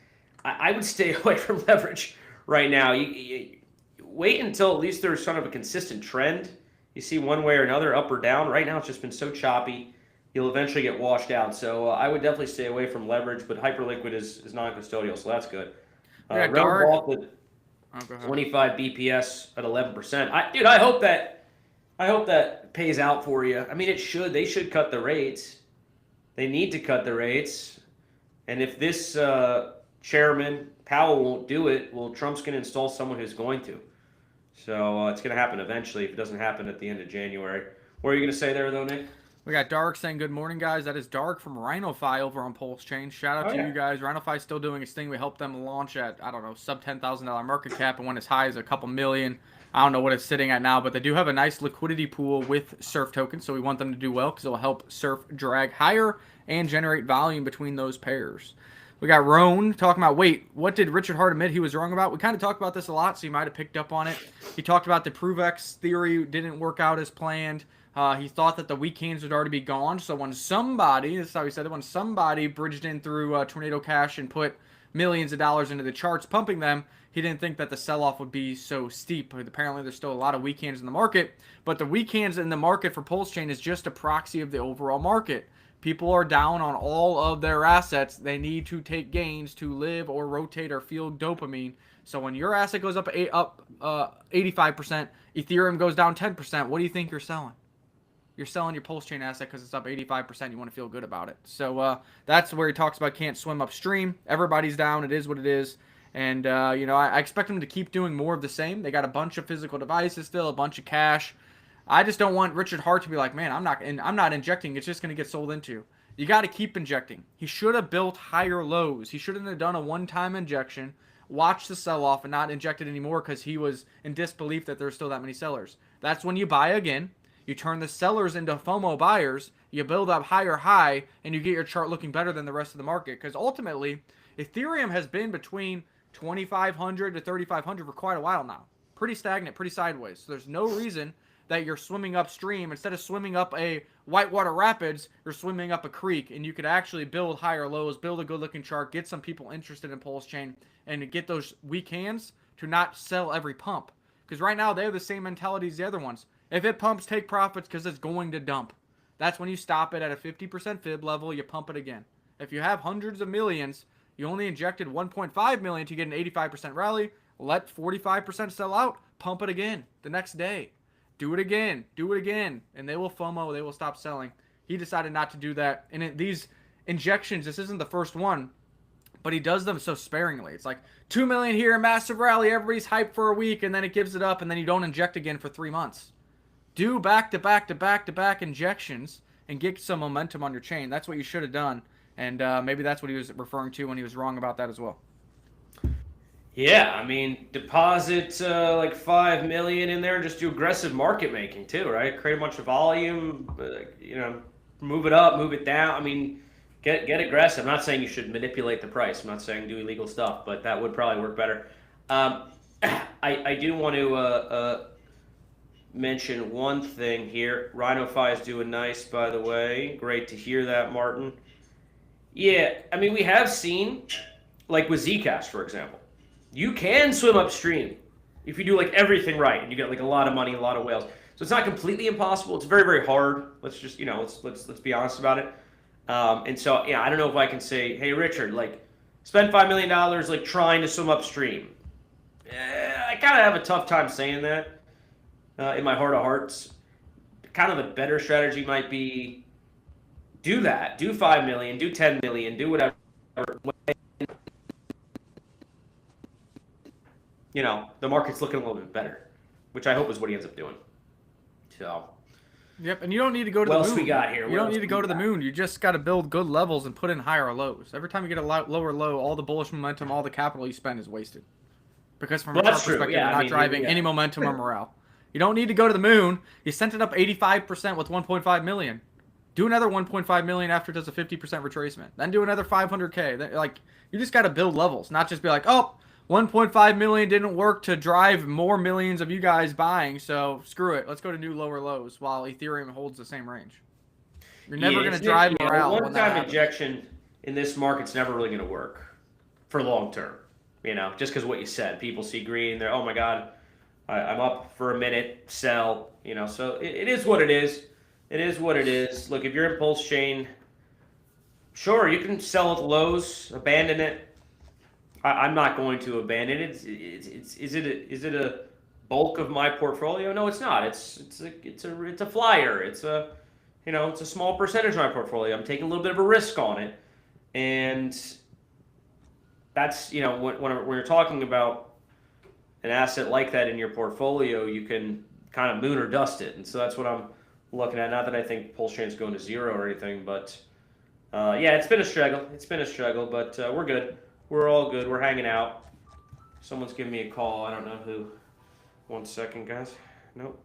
I would stay away from leverage right now. You wait until at least there's sort of a consistent trend. You see one way or another, up or down. Right now, it's just been so choppy. You'll eventually get washed out. So I would definitely stay away from leverage, but Hyperliquid is non-custodial, so that's good. Yeah, Realm Vault at 25 BPS at 11%. I hope that pays out for you. I mean, it should. They should cut the rates. They need to cut the rates. And if this chairman, Powell, won't do it, well, Trump's going to install someone who's going to. So it's going to happen eventually if it doesn't happen at the end of January. What are you going to say there, though, Nick? We got Dark saying good morning, guys. That is Dark from RhinoFi over on Pulse Chain. Shout out to you guys. RhinoFi still doing its thing. We helped them launch at, I don't know, sub $10,000 market cap and went as high as a couple million. I don't know what it's sitting at now, but they do have a nice liquidity pool with Surf tokens, so we want them to do well because it'll help Surf drag higher and generate volume between those pairs. We got Roan talking about, wait, what did Richard Hart admit he was wrong about? We kind of talked about this a lot, so you might have picked up on it. He talked about the ProveX theory didn't work out as planned. He thought that the weak hands would already be gone. So when somebody, this is how he said it, when somebody bridged in through Tornado Cash and put millions of dollars into the charts, pumping them, he didn't think that the sell-off would be so steep. Apparently, there's still a lot of weak hands in the market. But the weak hands in the market for Pulse Chain is just a proxy of the overall market. People are down on all of their assets. They need to take gains to live or rotate or feel dopamine. So when your asset goes up 85%, Ethereum goes down 10%, what do you think you're selling? You're selling your Pulse Chain asset because it's up 85%. You want to feel good about it. So that's where he talks about can't swim upstream. Everybody's down. It is what it is. And, I expect them to keep doing more of the same. They got a bunch of physical devices still, a bunch of cash. I just don't want Richard Hart to be like, man, I'm not injecting. It's just going to get sold into. You got to keep injecting. He should have built higher lows. He shouldn't have done a one-time injection, watched the sell-off, and not injected anymore because he was in disbelief that there's still that many sellers. That's when you buy again. You turn the sellers into FOMO buyers, you build up higher high, and you get your chart looking better than the rest of the market. Because ultimately, Ethereum has been between 2,500 to 3,500 for quite a while now. Pretty stagnant, pretty sideways. So there's no reason that you're swimming upstream. Instead of swimming up a whitewater rapids, you're swimming up a creek, and you could actually build higher lows, build a good-looking chart, get some people interested in Pulse Chain, and get those weak hands to not sell every pump. Because right now, they have the same mentality as the other ones. If it pumps, take profits because it's going to dump. That's when you stop it at a 50% fib level, you pump it again. If you have hundreds of millions, you only injected 1.5 million to get an 85% rally, let 45% sell out, pump it again the next day. Do it again, and they will FOMO, they will stop selling. He decided not to do that. And these injections, this isn't the first one, but he does them so sparingly. It's like 2 million here, a massive rally, everybody's hyped for a week, and then it gives it up, and then you don't inject again for 3 months. Do back-to-back injections and get some momentum on your chain. That's what you should have done. And maybe that's what he was referring to when he was wrong about that as well. Yeah, I mean, deposit like 5 million in there and just do aggressive market making too, right? Create a bunch of volume, move it up, move it down. I mean, get aggressive. I'm not saying you should manipulate the price. I'm not saying do illegal stuff, but that would probably work better. I do want to mention one thing here. RhinoFi is doing nice, by the way. Great to hear that, Martin. Yeah, I mean, we have seen, like with Zcash, for example, you can swim upstream if you do like everything right and you get like a lot of money, a lot of whales. So it's not completely impossible. It's very, very hard. Let's just, let's be honest about it. And so, yeah, I don't know if I can say, hey, Richard, like, spend $5 million like trying to swim upstream. I kind of have a tough time saying that. In my heart of hearts, kind of a better strategy might be do that. Do 5 million, do 10 million, do whatever. The market's looking a little bit better, which I hope is what he ends up doing. So. Yep, and you don't need to go to what the moon. What else we got here? You don't need to go to the moon. You just got to build good levels and put in higher lows. Every time you get a lower low, all the bullish momentum, all the capital you spend is wasted. Because from a chart perspective, you're not driving any momentum or morale. You don't need to go to the moon. You sent it up 85% with 1.5 million. Do another 1.5 million after it does a 50% retracement. Then do another 500K. Like, you just got to build levels, not just be like, oh, 1.5 million didn't work to drive more millions of you guys buying, so screw it. Let's go to new lower lows while Ethereum holds the same range. You're never going to drive morale. One-time injection in this market's never really going to work for long term. Just because what you said. People see green, they're, oh my God, I'm up for a minute, sell, so it is what it is. It is what it is. Look, if you're in Pulse Chain, sure, you can sell at lows, abandon it. I'm not going to abandon it. Is it a bulk of my portfolio? No, it's not. It's a flyer. it's a small percentage of my portfolio. I'm taking a little bit of a risk on it, and that's when you're talking about an asset like that in your portfolio, you can kind of moon or dust it, and so that's what I'm looking at. Not that I think Pulse Chain's going to zero or anything, but yeah, it's been a struggle. But we're good. We're all good. We're hanging out. Someone's giving me a call. I don't know who. 1 second, guys. Nope.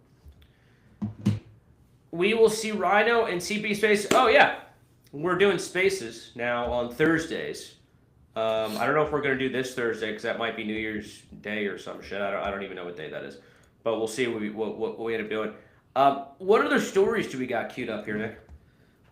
We will see Rhino and CP Space. Oh, yeah. We're doing spaces now on Thursdays. I don't know if we're going to do this Thursday because that might be New Year's Day or some shit. I don't even know what day that is. But we'll see what we end up doing. What other stories do we got queued up here, Nick?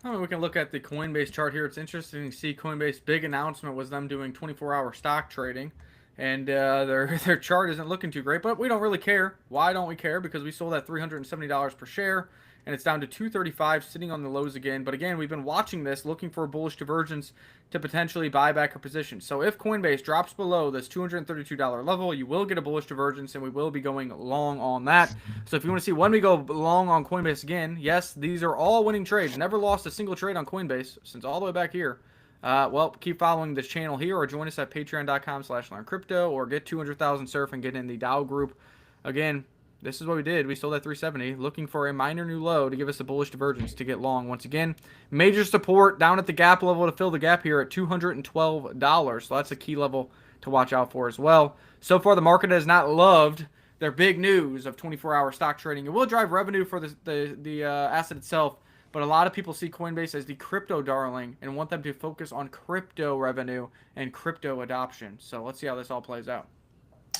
We can look at the Coinbase chart here. It's interesting to see Coinbase. Big announcement was them doing 24-hour stock trading. And their chart isn't looking too great, but we don't really care. Why don't we care? Because we sold at $370 per share, and it's down to $235, sitting on the lows again. But again, we've been watching this, looking for a bullish divergence to potentially buy back our position. So if Coinbase drops below this $232 level, you will get a bullish divergence, and we will be going long on that. So if you want to see when we go long on Coinbase again, yes, these are all winning trades. Never lost a single trade on Coinbase since all the way back here. Well, keep following this channel here, or join us at patreon.com/learncrypto, or get 200,000 surf and get in the DAO group. Again, this is what we did. We sold at 370, looking for a minor new low to give us a bullish divergence to get long. Once again, major support down at the gap level to fill the gap here at $212. So that's a key level to watch out for as well. So far, the market has not loved their big news of 24-hour stock trading. It will drive revenue for the asset itself. But a lot of people see Coinbase as the crypto darling and want them to focus on crypto revenue and crypto adoption. So let's see how this all plays out.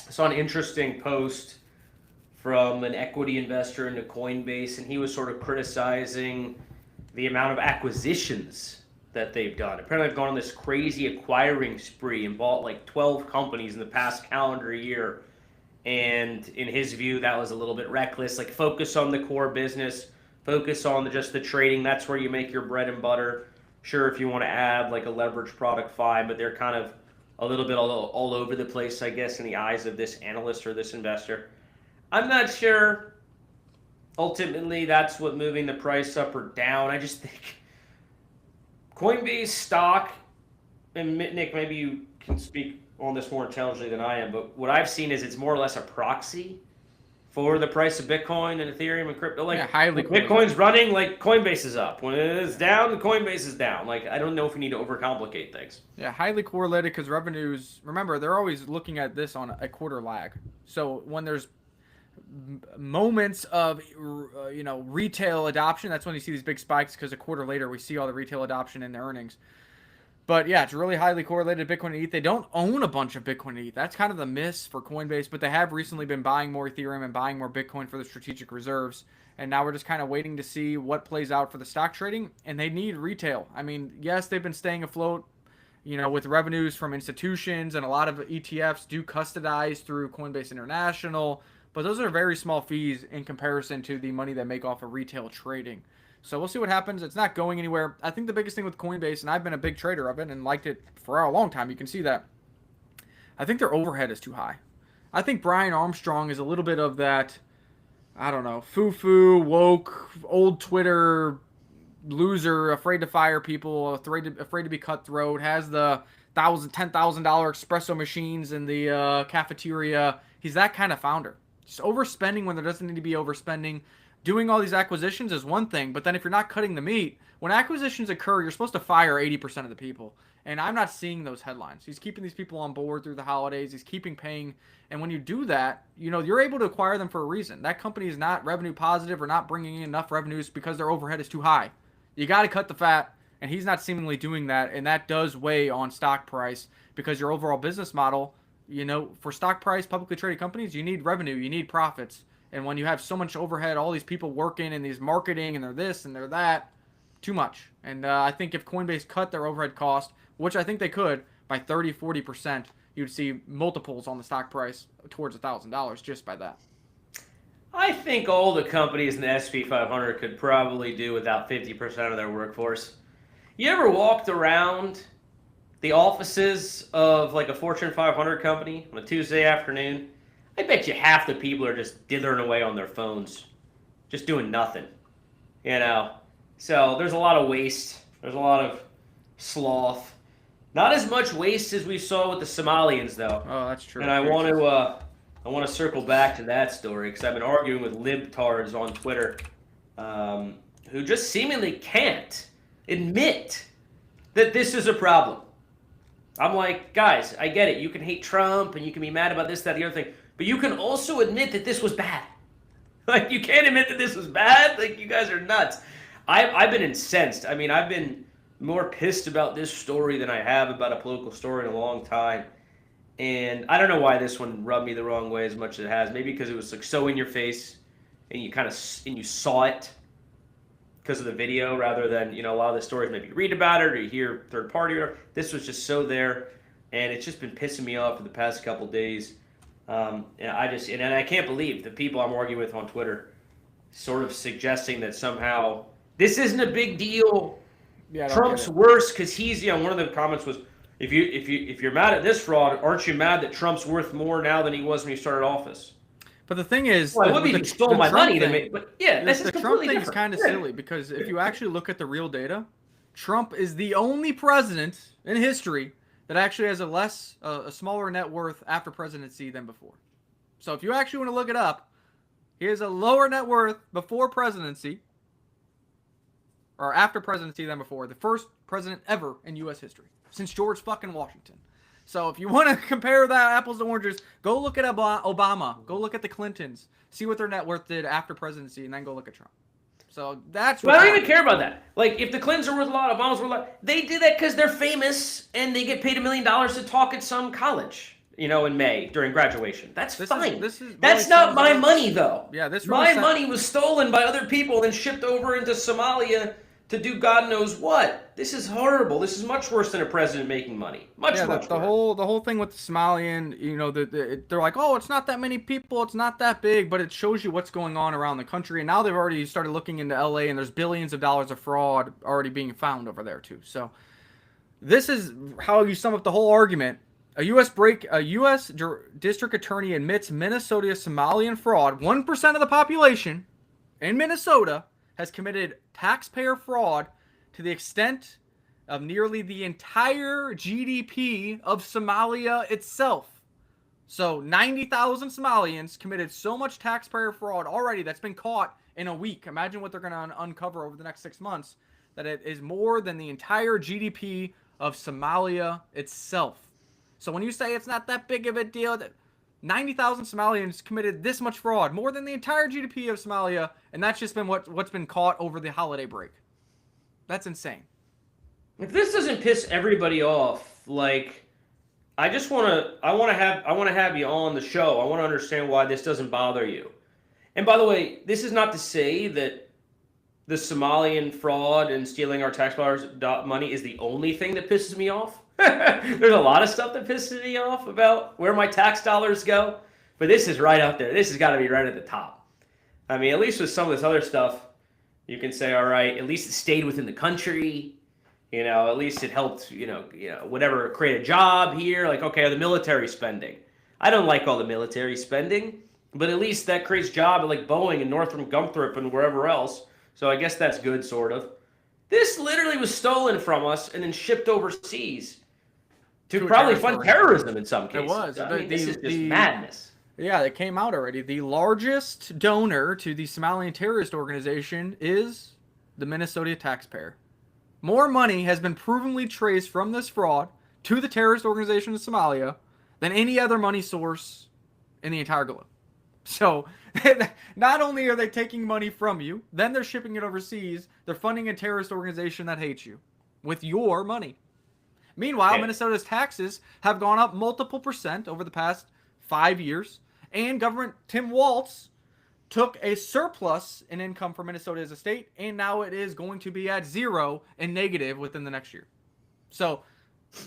I saw an interesting post from an equity investor into Coinbase, and he was sort of criticizing the amount of acquisitions that they've done. Apparently, they've gone on this crazy acquiring spree and bought like 12 companies in the past calendar year. And in his view, that was a little bit reckless. Like, focus on the core business. Focus on just the trading. That's where you make your bread and butter. Sure, if you want to add like a leverage product, fine, but they're kind of a little bit all over the place, I guess, in the eyes of this analyst or this investor. I'm not sure ultimately that's what moving the price up or down. I just think Coinbase stock, and Nick, maybe you can speak on this more intelligently than I am, but what I've seen is it's more or less a proxy for the price of Bitcoin and Ethereum and crypto. Like, highly when Bitcoin's running, like, Coinbase is up. When it is down, the Coinbase is down. Like, I don't know if we need to overcomplicate things. Yeah, highly correlated because revenues, remember, they're always looking at this on a quarter lag. So when there's moments of, retail adoption, that's when you see these big spikes because a quarter later we see all the retail adoption in the earnings. But yeah, it's really highly correlated to Bitcoin and ETH. They don't own a bunch of Bitcoin and ETH. That's kind of the miss for Coinbase, but they have recently been buying more Ethereum and buying more Bitcoin for the strategic reserves. And now we're just kind of waiting to see what plays out for the stock trading. And they need retail. I mean, yes, they've been staying afloat, with revenues from institutions, and a lot of ETFs do custodize through Coinbase International. But those are very small fees in comparison to the money they make off of retail trading. So we'll see what happens. It's not going anywhere. I think the biggest thing with Coinbase, and I've been a big trader of it and liked it for a long time, you can see that. I think their overhead is too high. I think Brian Armstrong is a little bit of that, I don't know, foo-foo, woke, old Twitter loser, afraid to fire people, afraid to be cutthroat, has the $10,000 espresso machines in the cafeteria. He's that kind of founder. Just overspending when there doesn't need to be overspending. Doing all these acquisitions is one thing, but then if you're not cutting the meat, when acquisitions occur, you're supposed to fire 80% of the people. And I'm not seeing those headlines. He's keeping these people on board through the holidays. He's keeping paying. And when you do that, you're able to acquire them for a reason. That company is not revenue positive or not bringing in enough revenues because their overhead is too high. You got to cut the fat, and he's not seemingly doing that. And that does weigh on stock price because your overall business model, for stock price, publicly traded companies, you need revenue, you need profits. And when you have so much overhead, all these people working and these marketing and they're this and they're that, too much. And I think if Coinbase cut their overhead cost, which I think they could, by 30, 40%, you'd see multiples on the stock price towards $1,000 just by that. I think all the companies in the SP 500 could probably do without 50% of their workforce. You ever walked around the offices of like a Fortune 500 company on a Tuesday afternoon? I bet you half the people are just dithering away on their phones, just doing nothing. So there's a lot of waste. There's a lot of sloth. Not as much waste as we saw with the Somalians, though. Oh, that's true. And I want to circle back to that story because I've been arguing with libtards on Twitter, who just seemingly can't admit that this is a problem. I'm like, guys, I get it. You can hate Trump and you can be mad about this, that, the other thing, but you can also admit that this was bad. Like, you can't admit that this was bad. Like, you guys are nuts. I've been incensed. I mean, I've been more pissed about this story than I have about a political story in a long time. And I don't know why this one rubbed me the wrong way as much as it has. Maybe because it was like so in your face, and you saw it because of the video, rather than a lot of the stories maybe you read about it or you hear third party. Or this was just so there, and it's just been pissing me off for the past couple days. And I can't believe the people I'm arguing with on Twitter, sort of suggesting that somehow this isn't a big deal. Yeah, Trump's worse because he's one of the comments was, if you're mad at this fraud, aren't you mad that Trump's worth more now than he was when he started office? But the thing is, well, it would be if he stole my money to make. But yeah, this is the Trump completely thing different. is kind of silly because if you actually look at the real data, Trump is the only president in history that actually has a smaller net worth after presidency than before. So if you actually want to look it up, he has a lower net worth before presidency or after presidency than before. The first president ever in U.S. history since George fucking Washington. So if you want to compare that apples to oranges, go look at Obama. Go look at the Clintons. See what their net worth did after presidency, and then go look at Trump. So that's what But I don't even care about that. Like, if the Clintons are worth a lot, Obama's worth a lot, they did that because they're famous and they get paid $1 million to talk at some college, in May during graduation. That's fine. That's not my money, though. Yeah, my money was stolen by other people, then shipped over into Somalia to do God knows what. This is horrible. This is much worse than a president making money. Much worse. The whole thing with the Somalian, they're like, oh, it's not that many people, it's not that big, but it shows you what's going on around the country. And now they've already started looking into LA, and there's billions of dollars of fraud already being found over there too. So this is how you sum up the whole argument. A U.S. district attorney admits Minnesota Somalian fraud. 1% of the population in Minnesota has committed taxpayer fraud to the extent of nearly the entire GDP of Somalia itself. So 90,000 Somalians committed so much taxpayer fraud already that's been caught in a week. Imagine what they're going to uncover over the next 6 months, that it is more than the entire GDP of Somalia itself. So when you say it's not that big of a deal, that 90,000 Somalians committed this much fraud, more than the entire GDP of Somalia, and that's just been what's been caught over the holiday break. That's insane. If this doesn't piss everybody off, like, I want to have you on the show. I want to understand why this doesn't bother you. And by the way, this is not to say that the Somalian fraud and stealing our taxpayers' money is the only thing that pisses me off. There's a lot of stuff that pisses me off about where my tax dollars go, but this is right up there. This has got to be right at the top. I mean, at least with some of this other stuff, you can say, all right, at least it stayed within the country. At least it helped, whatever, create a job here. Like, okay, the military spending. I don't like all the military spending, but at least that creates jobs like Boeing and Northrop Grumman and wherever else. So I guess that's good, sort of. This literally was stolen from us and then shipped overseas to probably fund terrorism in some cases. It was. I mean, this is just madness. Yeah, it came out already. The largest donor to the Somalian terrorist organization is the Minnesota taxpayer. More money has been provenly traced from this fraud to the terrorist organization in Somalia than any other money source in the entire globe. So, not only are they taking money from you, then they're shipping it overseas. They're funding a terrorist organization that hates you with your money. Meanwhile, Minnesota's taxes have gone up multiple percent over the past 5 years, and Governor Tim Walz took a surplus in income for Minnesota as a state, and now it is going to be at zero and negative within the next year. So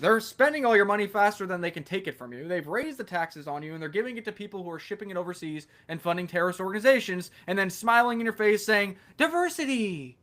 they're spending all your money faster than they can take it from you. They've raised the taxes on you, and they're giving it to people who are shipping it overseas and funding terrorist organizations, and then smiling in your face saying, diversity!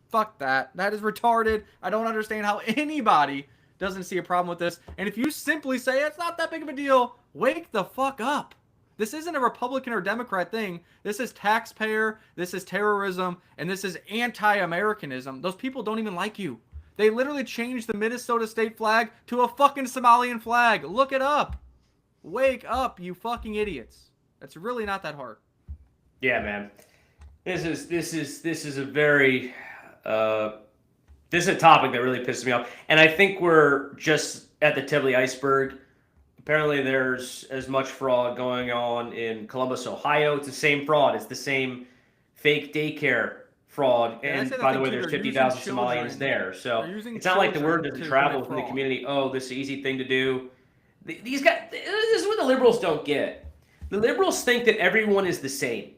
Fuck that. That is retarded. I don't understand how anybody doesn't see a problem with this. And if you simply say it's not that big of a deal, wake the fuck up. This isn't a Republican or Democrat thing. This is taxpayer, this is terrorism, and this is anti-Americanism. Those people don't even like you. They literally changed the Minnesota state flag to a fucking Somalian flag. Look it up. Wake up, you fucking idiots. That's really not that hard. Yeah, man. This is a very this is a topic that really pisses me off, and I think we're just at the tip of the iceberg. Apparently, there's as much fraud going on in Columbus, Ohio. It's the same fraud. It's the same fake daycare fraud. And by the way, there's 50,000 Somalians there. So it's not like the word doesn't travel within the community. Oh, this is an easy thing to do. These guys, this is what the liberals don't get. The liberals think that everyone is the same.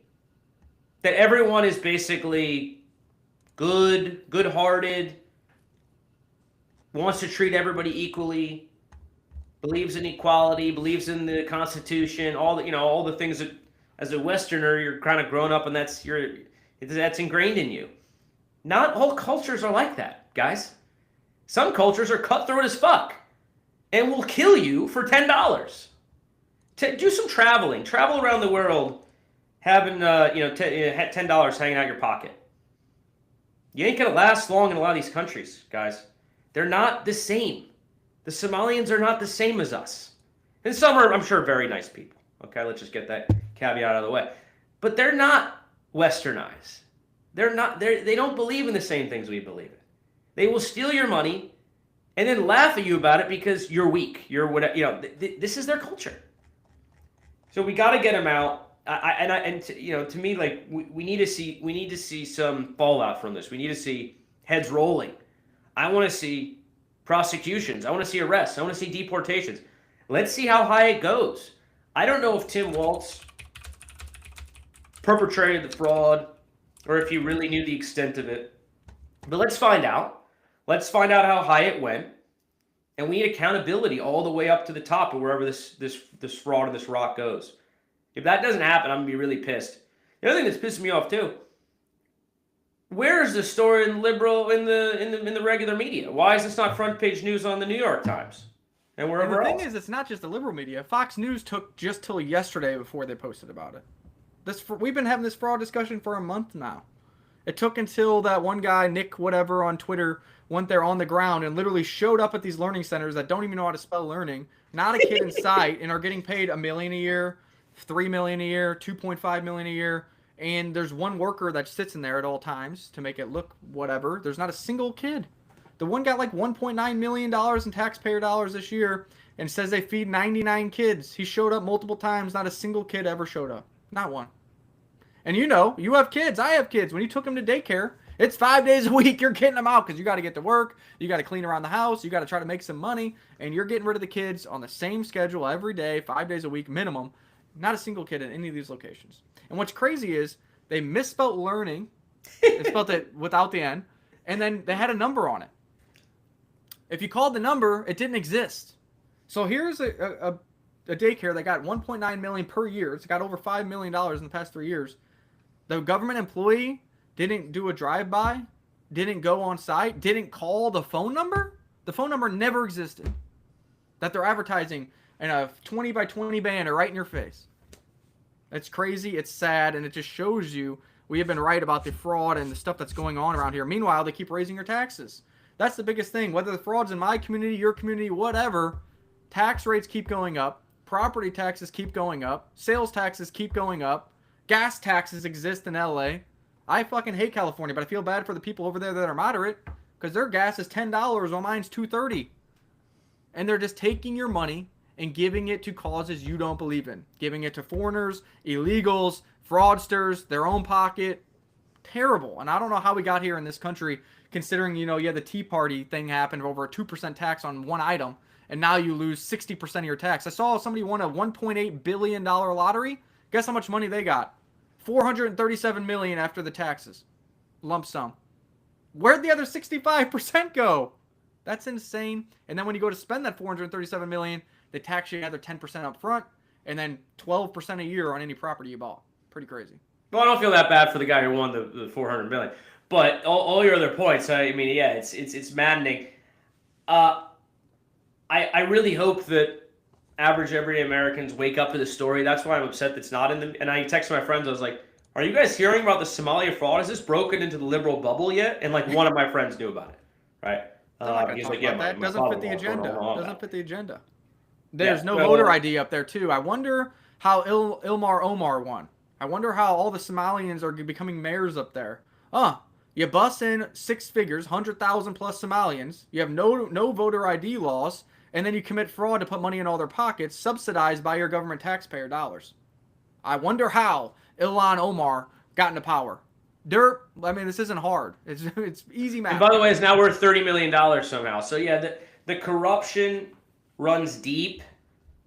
That everyone is basically good-hearted, wants to treat everybody equally, believes in equality, believes in the Constitution, all the things that, as a Westerner, you're kind of grown up and that's ingrained in you. Not all cultures are like that, guys. Some cultures are cutthroat as fuck and will kill you for $10. Do some traveling. Travel around the world having $10 hanging out your pocket. You ain't gonna last long in a lot of these countries, guys. They're not the same. The Somalians are not the same as us. And some are, I'm sure, very nice people. Okay, let's just get that caveat out of the way. But they're not westernized. They don't believe in the same things we believe in. They will steal your money and then laugh at you about it because you're weak. You're whatever. This is their culture. So we got to get them out. To me, like we need to see some fallout from this. We need to see heads rolling. I want to see prosecutions. I want to see arrests. I want to see deportations. Let's see how high it goes. I don't know if Tim Walz perpetrated the fraud or if he really knew the extent of it. But let's find out. Let's find out how high it went. And we need accountability all the way up to the top of wherever this fraud and this rock goes. If that doesn't happen, I'm going to be really pissed. The other thing that's pissing me off too, where is the story in the regular media? Why is this not front page news on the New York Times and wherever else? The thing is, it's not just the liberal media. Fox News took just till yesterday before they posted about it. We've been having this fraud discussion for a month now. It took until that one guy, Nick whatever on Twitter, went there on the ground and literally showed up at these learning centers that don't even know how to spell learning, not a kid in sight, and are getting paid $1 million a year, $3 million a year, $2.5 million a year. And there's one worker that sits in there at all times to make it look whatever. There's not a single kid. The one got like $1.9 million in taxpayer dollars this year and says they feed 99 kids. He showed up multiple times. Not a single kid ever showed up. Not one. And you have kids. I have kids. When you took them to daycare, it's 5 days a week. You're getting them out because you got to get to work. You got to clean around the house. You got to try to make some money. And you're getting rid of the kids on the same schedule every day, 5 days a week minimum. Not a single kid in any of these locations. And what's crazy is they misspelled learning. They spelled it without the N. And then they had a number on it. If you called the number, it didn't exist. So here's a daycare that got $1.9 million per year. It's got over $5 million in the past 3 years. The government employee didn't do a drive-by, didn't go on site, didn't call the phone number. The phone number never existed. That they're advertising in a 20 by 20 banner right in your face. It's crazy, it's sad, and it just shows you we have been right about the fraud and the stuff that's going on around here. Meanwhile, they keep raising your taxes. That's the biggest thing. Whether the fraud's in my community, your community, whatever, tax rates keep going up, property taxes keep going up, sales taxes keep going up, gas taxes exist in LA. I fucking hate California, but I feel bad for the people over there that are moderate because their gas is $10 while mine's $2.30. And they're just taking your money and giving it to causes you don't believe in. Giving it to foreigners, illegals, fraudsters, their own pocket. Terrible. And I don't know how we got here in this country, considering, the Tea Party thing happened, over a 2% tax on one item, and now you lose 60% of your tax. I saw somebody won a $1.8 billion lottery. Guess how much money they got? $437 million after the taxes. Lump sum. Where'd the other 65% go? That's insane. And then when you go to spend that $437 million, they tax you another 10% up front, and then 12% a year on any property you bought. Pretty crazy. Well, I don't feel that bad for the guy who won the $400 million. But all your other points, I mean, yeah, it's maddening. I really hope that average everyday Americans wake up to the story. That's why I'm upset that's not in the. And I texted my friends. I was like, "Are you guys hearing about the Somalia fraud? Is this broken into the liberal bubble yet?" And like one of my friends knew about it. Right? They're not going to He's talk like, "Yeah, about that. my Doesn't fit the father-in-law's going agenda. on Doesn't about fit it." the agenda. There's no well, voter ID up there too. I wonder how Ilmar Omar won. I wonder how all the Somalians are becoming mayors up there. You bust in 6 figures, 100,000 plus Somalians. You have no voter ID laws, and then you commit fraud to put money in all their pockets, subsidized by your government taxpayer dollars. I wonder how Ilhan Omar got into power. Dirt. I mean, this isn't hard. It's easy math. And by the way, it's now worth $30 million somehow. So yeah, the corruption runs deep.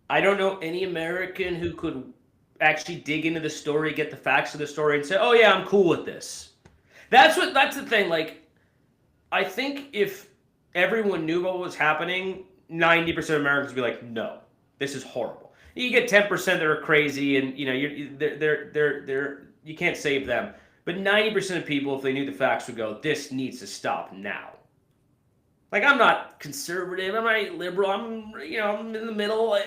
I don't know any American who could actually dig into the story, get the facts of the story, and say, "Oh yeah, I'm cool with this." That's the thing. Like, I think if everyone knew what was happening, 90% of Americans would be like, "No, this is horrible." You get 10% that are crazy, and you know they're you can't save them. But 90% of people, if they knew the facts, would go, "This needs to stop now." Like, I'm not conservative, I'm not liberal, I'm in the middle.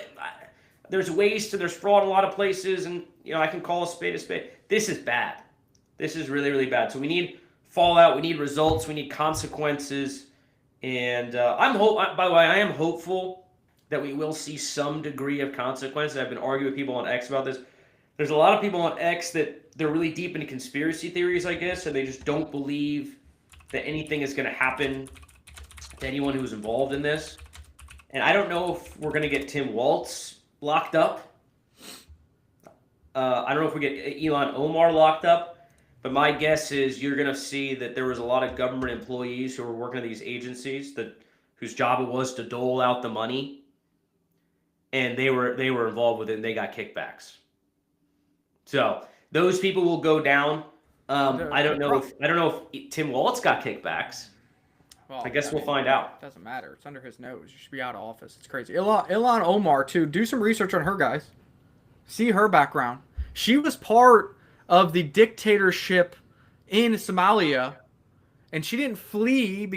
There's there's fraud in a lot of places, and I can call a spade a spade. This is bad. This is really, really bad. So we need fallout, we need results, we need consequences, and by the way, I am hopeful that we will see some degree of consequences. I've been arguing with people on X about this. There's a lot of people on X that they're really deep into conspiracy theories, I guess, and they just don't believe that anything is going to happen to anyone who's involved in this. And I don't know if we're going to get Tim Walz locked up. I don't know if we get Ilhan Omar locked up, but my guess is you're going to see that there was a lot of government employees who were working at these agencies whose job it was to dole out the money, and they were involved with it, and they got kickbacks. So those people will go down. I don't know if Tim Walz got kickbacks. Well, I guess we'll find out. Doesn't matter. It's under his nose. You should be out of office. It's crazy. Ilhan Omar, too. Do some research on her, guys. See her background. She was part of the dictatorship in Somalia, and she didn't flee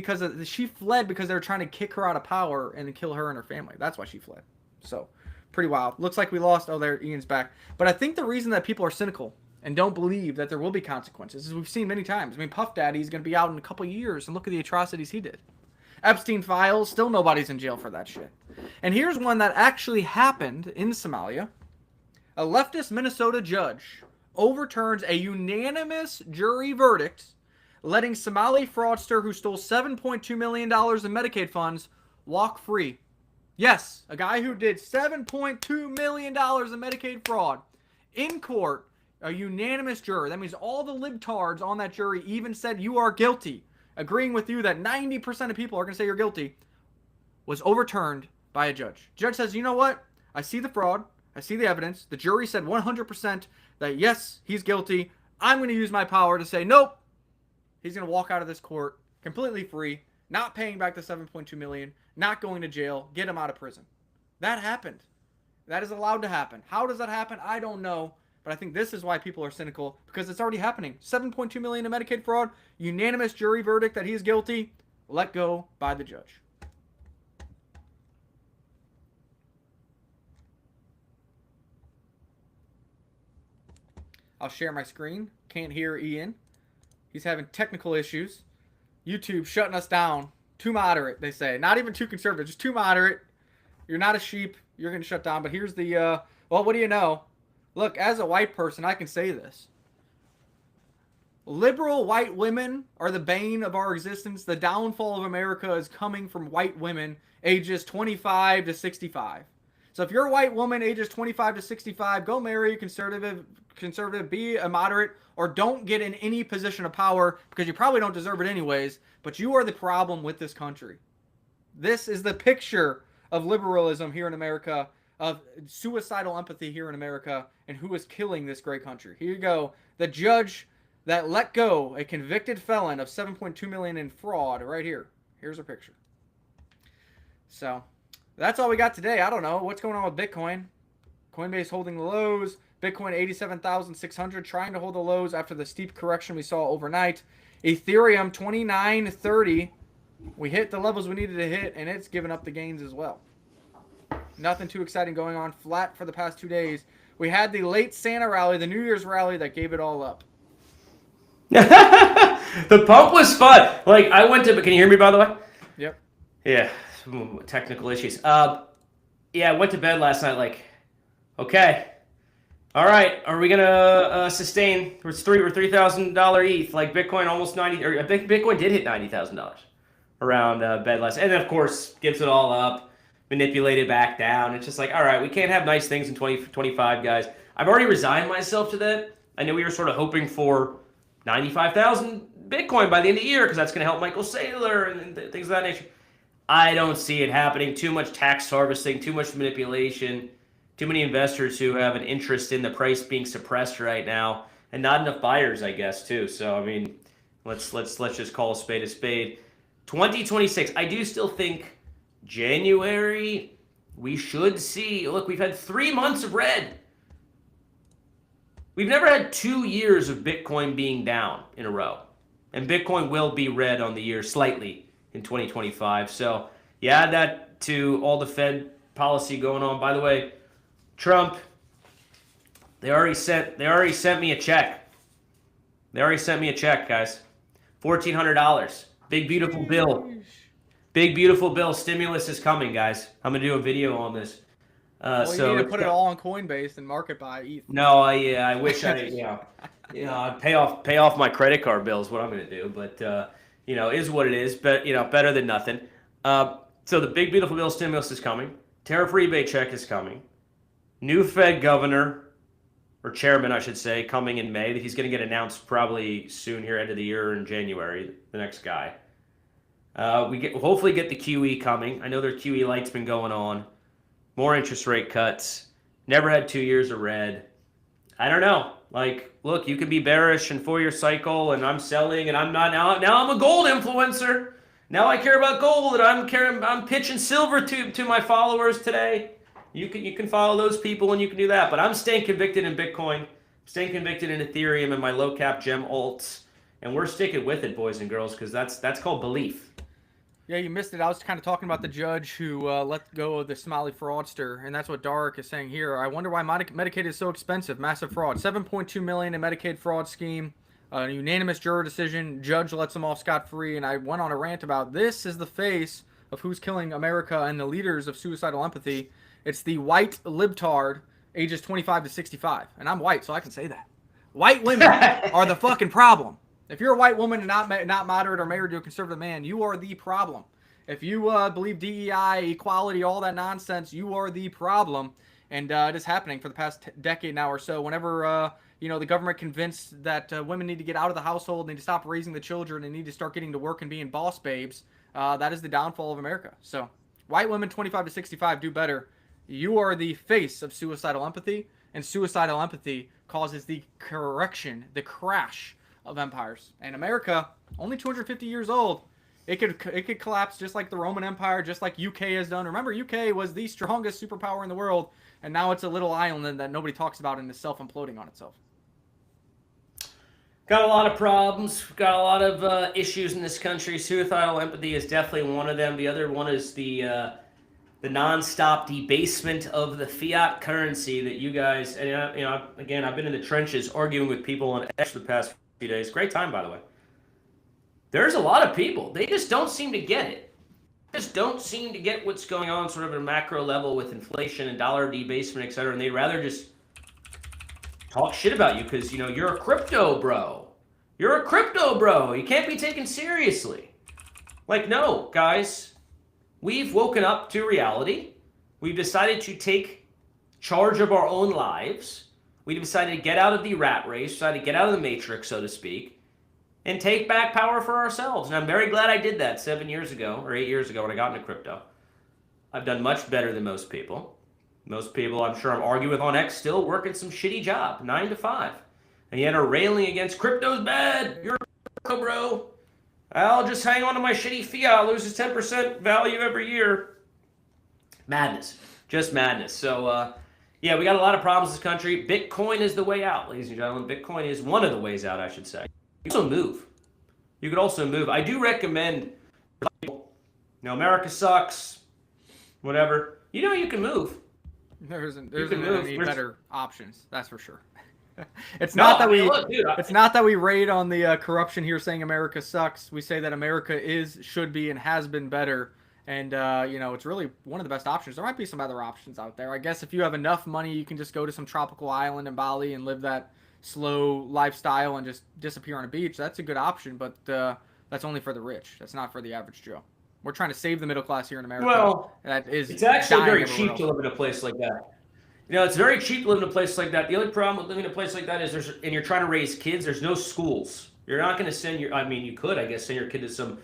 she fled because they were trying to kick her out of power and kill her and her family. That's why she fled. So, pretty wild. Looks like we lost. Oh, there, Ian's back. But I think the reason that people are cynical and don't believe that there will be consequences, as we've seen many times. I mean, Puff Daddy's going to be out in a couple of years, and look at the atrocities he did. Epstein files, still nobody's in jail for that shit. And here's one that actually happened in Somalia. A leftist Minnesota judge overturns a unanimous jury verdict, letting Somali fraudster who stole $7.2 million in Medicaid funds walk free. Yes, a guy who did $7.2 million in Medicaid fraud in court. A unanimous juror. That means all the libtards on that jury even said you are guilty, agreeing with you that 90% of people are going to say you're guilty, was overturned by a judge. Judge says, you know what? I see the fraud. I see the evidence. The jury said 100% that yes, he's guilty. I'm going to use my power to say, nope. He's going to walk out of this court completely free, not paying back the $7.2 million, not going to jail, get him out of prison. That happened. That is allowed to happen. How does that happen? I don't know. But I think this is why people are cynical, because it's already happening. $7.2 million in Medicaid fraud, unanimous jury verdict that he is guilty, let go by the judge. I'll share my screen. Can't hear Ian. He's having technical issues. YouTube shutting us down. Too moderate, they say. Not even too conservative, just too moderate. You're not a sheep. You're going to shut down. But here's the, well, what do you know? Look, as a white person, I can say this. Liberal white women are the bane of our existence. The downfall of America is coming from white women ages 25 to 65. So if you're a white woman ages 25 to 65, go marry a conservative, be a moderate, or don't get in any position of power because you probably don't deserve it anyways, but you are the problem with this country. This is the picture of liberalism here in America, of suicidal empathy here in America, and who is killing this great country. Here you go. The judge that let go a convicted felon of $7.2 million in fraud right here. Here's a picture. So that's all we got today. I don't know what's going on with Bitcoin. Coinbase holding the lows. Bitcoin 87,600, trying to hold the lows after the steep correction we saw overnight. Ethereum 2930. We hit the levels we needed to hit, and it's given up the gains as well. Nothing too exciting going on. Flat for the past 2 days. We had the late Santa rally, the New Year's rally that gave it all up. The pump was fun. Like, I went to, can you hear me, by the way? Yep. Yeah, technical issues. Yeah, I went to bed last night like, okay, all right, are we gonna sustain? It's $3,000 ETH, like Bitcoin almost 90, or I think Bitcoin did hit $90,000 around bed last, and then of course gives it all up, manipulated back down. It's just like, all right, we can't have nice things in 2025, guys. I've already resigned myself to that. I know we were sort of hoping for 95,000 Bitcoin by the end of the year because that's going to help Michael Saylor and things of that nature. I don't see it happening. Too much tax harvesting, too much manipulation, too many investors who have an interest in the price being suppressed right now, and not enough buyers, I guess, too. So I mean, let's just call a spade a spade. 2026, I do still think January we should see. Look, we've had 3 months of red. We've never had 2 years of Bitcoin being down in a row, and Bitcoin will be red on the year slightly in 2025. So you add that to all the Fed policy going on. By the way, Trump, they already sent me a check. They already sent me a check, guys. $1,400. Big beautiful bill. Big beautiful bill. Stimulus is coming, guys. I'm gonna do a video on this. Well, you need to put it all on Coinbase and market by ETH. No, I wish I'd pay off my credit card bill is what I'm gonna do. But is what it is. But better than nothing. So the big beautiful bill stimulus is coming. Tariff rebate check is coming. New Fed governor, or chairman, I should say, coming in May. He's going to get announced probably soon here, end of the year in January. The next guy. Hopefully get the QE coming. I know their QE light's been going on. More interest rate cuts. Never had 2 years of red. I don't know. Like, look, you could be bearish in 4-year cycle, and I'm selling, and I'm not now. Now I'm a gold influencer. Now I care about gold, and I'm pitching silver to my followers today. You can follow those people, and you can do that. But I'm staying convicted in Bitcoin, staying convicted in Ethereum and my low cap gem alts, and we're sticking with it, boys and girls, because that's called belief. Yeah, you missed it. I was kind of talking about the judge who let go of the Somali fraudster, and that's what Dark is saying here. I wonder why Medicaid is so expensive. Massive fraud. $7.2 million in Medicaid fraud scheme. A unanimous juror decision. Judge lets them off scot-free, and I went on a rant about this is the face of who's killing America and the leaders of suicidal empathy. It's the white libtard, ages 25 to 65. And I'm white, so I can say that. White women are the fucking problem. If you're a white woman and not moderate or married to a conservative man, you are the problem. If you believe DEI, equality, all that nonsense, you are the problem. And it is happening for the past decade now or so. Whenever the government convinced that women need to get out of the household, need to stop raising the children, and need to start getting to work and being boss babes, that is the downfall of America. So white women 25 to 65 do better. You are the face of suicidal empathy, and suicidal empathy causes the crash of empires. And America, only 250 years old, it could collapse just like the Roman Empire, just like UK has done. Remember, UK was the strongest superpower in the world, and now it's a little island that nobody talks about and is self-imploding on itself. Got a lot of problems. Got a lot of issues in this country. Suicidal empathy is definitely one of them. The other one is the nonstop debasement of the fiat currency that you guys, and again, I've been in the trenches arguing with people on X the past few days. Great time, by the way. There's a lot of people. They just don't seem to get it. Just don't seem to get what's going on sort of at a macro level with inflation and dollar debasement, et cetera. And they'd rather just talk shit about you because, you're a crypto bro. You're a crypto bro. You can't be taken seriously. Like, no, guys. We've woken up to reality. We've decided to take charge of our own lives. We decided to get out of the rat race, decided to get out of the matrix, so to speak, and take back power for ourselves. And I'm very glad I did that 7 years ago or 8 years ago when I got into crypto. I've done much better than most people. Most people, I'm sure I'm arguing with on X, still working some shitty job, 9 to 5. And yet are railing against crypto's bad. You're a crypto bro. I'll just hang on to my shitty fiat, loses 10% value every year. Madness. Just madness. So, we got a lot of problems in this country. Bitcoin is the way out, ladies and gentlemen. Bitcoin is one of the ways out, I should say. You could also move. I do recommend, America sucks, whatever. you can move. There isn't move. any better options. That's for sure. It's No, not that I mean, we look, dude, it's not that we raid on the corruption here saying America sucks. We say that America should be, and has been better. And it's really one of the best options. There might be some other options out there. I guess if you have enough money, you can just go to some tropical island in Bali and live that slow lifestyle and just disappear on a beach. That's a good option, but that's only for the rich. That's not for the average Joe. We're trying to save the middle class here in America. Well, that is it's actually very cheap else. to live in a place like that. It's very cheap to live in a place like that. The only problem with living in a place like that is and you're trying to raise kids, there's no schools. You're not going to send you could, I guess, send your kid to some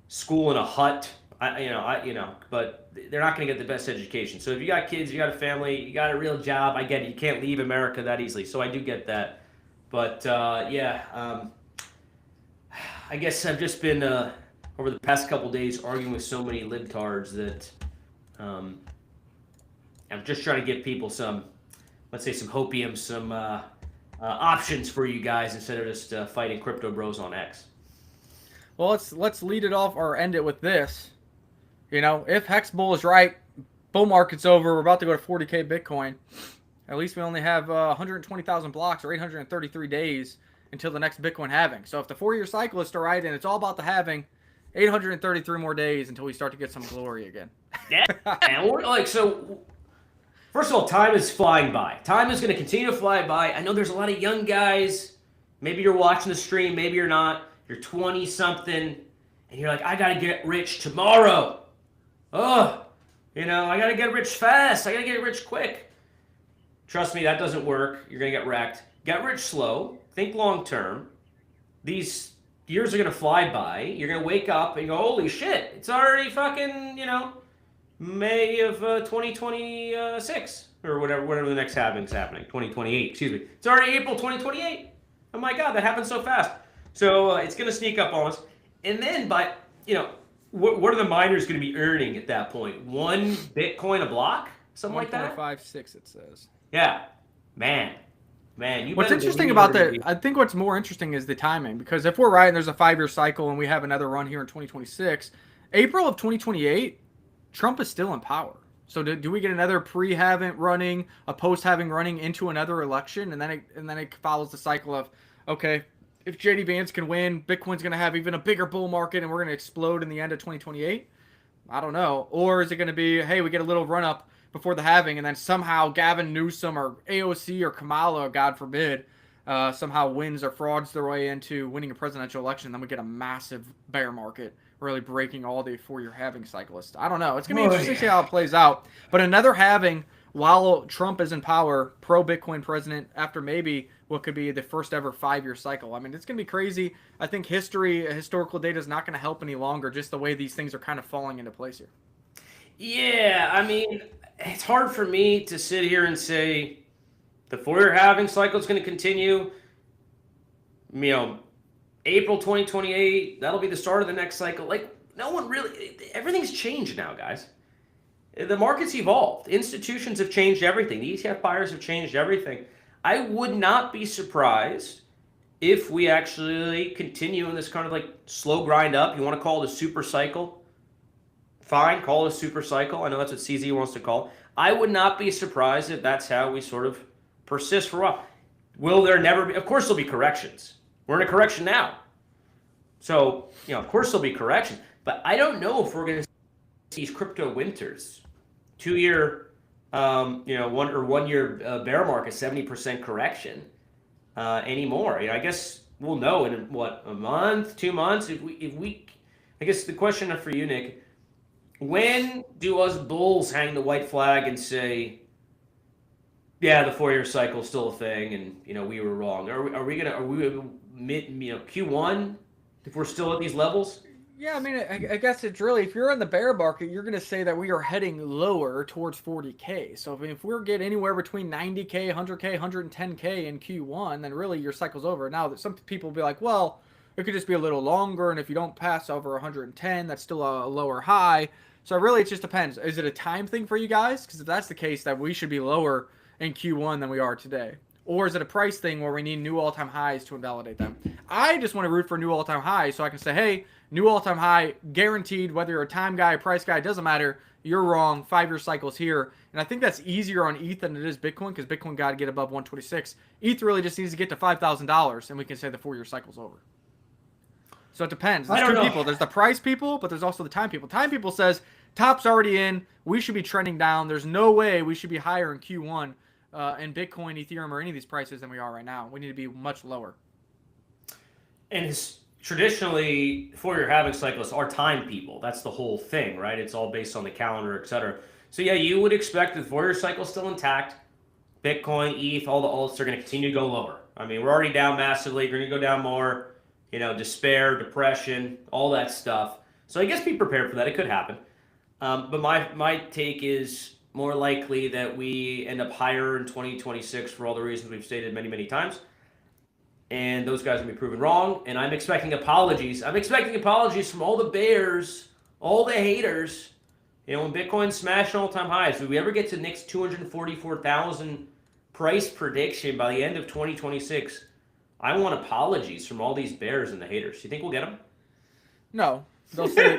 school in a hut, but they're not going to get the best education. So if you got kids, you got a family, you got a real job, I get it. You can't leave America that easily. So I do get that. But, I guess I've just been, over the past couple days, arguing with so many libtards that I'm just trying to give people some, let's say, some hopium, some options for you guys instead of just fighting crypto bros on X. Well, let's lead it off or end it with this. If Hex Bull is right, bull market's over. We're about to go to 40K Bitcoin. At least we only have 120,000 blocks or 833 days until the next Bitcoin halving. So if the 4-year cycle is right and it's all about the halving, 833 more days until we start to get some glory again. Yeah, and so. First of all, time is flying by. Time is going to continue to fly by. I know there's a lot of young guys. Maybe you're watching the stream. Maybe you're not. You're 20-something, and you're like, I got to get rich tomorrow. I got to get rich fast. I got to get rich quick. Trust me, that doesn't work. You're going to get wrecked. Get rich slow. Think long term. These years are going to fly by. You're going to wake up and go, holy shit, it's already fucking, May of 2026 or whatever the next halving's happening, 2028. Excuse me. It's already April 2028. Oh my God, that happened so fast. So it's going to sneak up on us. And then what are the miners going to be earning at that point? 1 Bitcoin a block, something like that. 1.56 it says. Yeah, man. What's interesting about I think what's more interesting is the timing, because if we're right and there's a 5-year cycle and we have another run here in 2026, April of 2028. Trump is still in power. So do we get another pre-halving running, a post-halving running into another election, and then it follows the cycle of, okay, if JD Vance can win, Bitcoin's going to have even a bigger bull market and we're going to explode in the end of 2028? I don't know. Or is it going to be, hey, we get a little run-up before the halving, and then somehow Gavin Newsom or AOC or Kamala, God forbid, somehow wins or frauds their way into winning a presidential election, and then we get a massive bear market, really breaking all the 4-year halving cyclists. I don't know. It's going to be interesting to see how it plays out. But another halving while Trump is in power, pro-Bitcoin president, after maybe what could be the first ever 5-year cycle. I mean, it's going to be crazy. I think historical data is not going to help any longer, just the way these things are kind of falling into place here. Yeah, I mean, it's hard for me to sit here and say the 4-year halving cycle is going to continue. April 2028, that'll be the start of the next cycle. No one really, everything's changed now, guys. The market's evolved. Institutions have changed everything. The ETF buyers have changed everything. I would not be surprised if we actually continue in this kind of slow grind up. You want to call it a super cycle? Fine, call it a super cycle. I know that's what CZ wants to call it. I would not be surprised if that's how we sort of persist for a while. Will there never be? Of course there'll be corrections. We're in a correction now. So, of course there'll be corrections. But I don't know if we're going to see these crypto winters. 2-year, 1 year bear market, 70% correction anymore. I guess we'll know in a month, 2 months. If we, I guess the question for you, Nick, when do us bulls hang the white flag and say, yeah, the 4-year cycle is still a thing, and we were wrong? Are we mid Q1 if we're still at these levels? Yeah, I mean, I guess it's really, if you're in the bear market, you're going to say that we are heading lower towards 40K. So if we're getting anywhere between 90K, 100K, 110K in Q1, then really your cycle's over. Now, some people will be like, well, it could just be a little longer, and if you don't pass over 110, that's still a lower high. So really, it just depends. Is it a time thing for you guys? Because if that's the case, that we should be lower in Q1 than we are today. Or is it a price thing where we need new all-time highs to invalidate them? I just want to root for new all-time highs so I can say, hey, new all-time high, guaranteed, whether you're a time guy, price guy, it doesn't matter. You're wrong. 5-year cycles here. And I think that's easier on ETH than it is Bitcoin because Bitcoin got to get above 126. ETH really just needs to get to $5,000 and we can say the 4-year cycle's over. So it depends. There's two people. There's the price people, but there's also the time people. Time people says top's already in. We should be trending down. There's no way we should be higher in Q1 in Bitcoin, Ethereum, or any of these prices than we are right now. We need to be much lower. And it's traditionally, 4-year halving cyclists are time people. That's the whole thing, right? It's all based on the calendar, etc. So yeah, you would expect the 4-year cycle still intact. Bitcoin, ETH, all the alts are going to continue to go lower. I mean, we're already down massively. We're going to go down more. Despair, depression, all that stuff. So I guess be prepared for that. It could happen. But my take is more likely that we end up higher in 2026 for all the reasons we've stated many, many times. And those guys will be proven wrong. And I'm expecting apologies. I'm expecting apologies from all the bears, all the haters. When Bitcoin smashed all-time highs, did we ever get to Nick's 244,000 price prediction by the end of 2026? I want apologies from all these bears and the haters. You think we'll get them? No. They'll say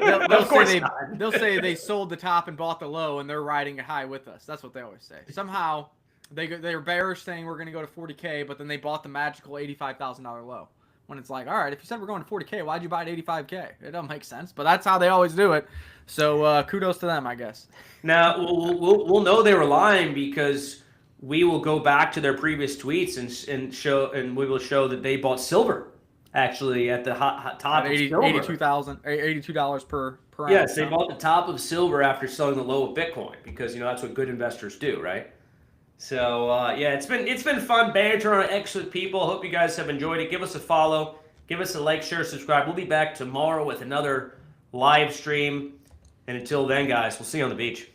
they sold the top and bought the low, and they're riding a high with us. That's what they always say. Somehow, they're bearish saying we're going to go to 40K, but then they bought the magical $85,000 low. When it's like, all right, if you said we're going to 40K, why'd you buy at 85K? It don't make sense, but that's how they always do it. So kudos to them, I guess. Now, we'll know they were lying because we will go back to their previous tweets and we will show that they bought silver actually at the top of silver. $82 per ounce. Yes, they bought the top of silver after selling the low of Bitcoin because that's what good investors do, right? So it's been fun banter on X with people. Hope you guys have enjoyed it. Give us a follow, give us a like, share, subscribe. We'll be back tomorrow with another live stream. And until then, guys, we'll see you on the beach.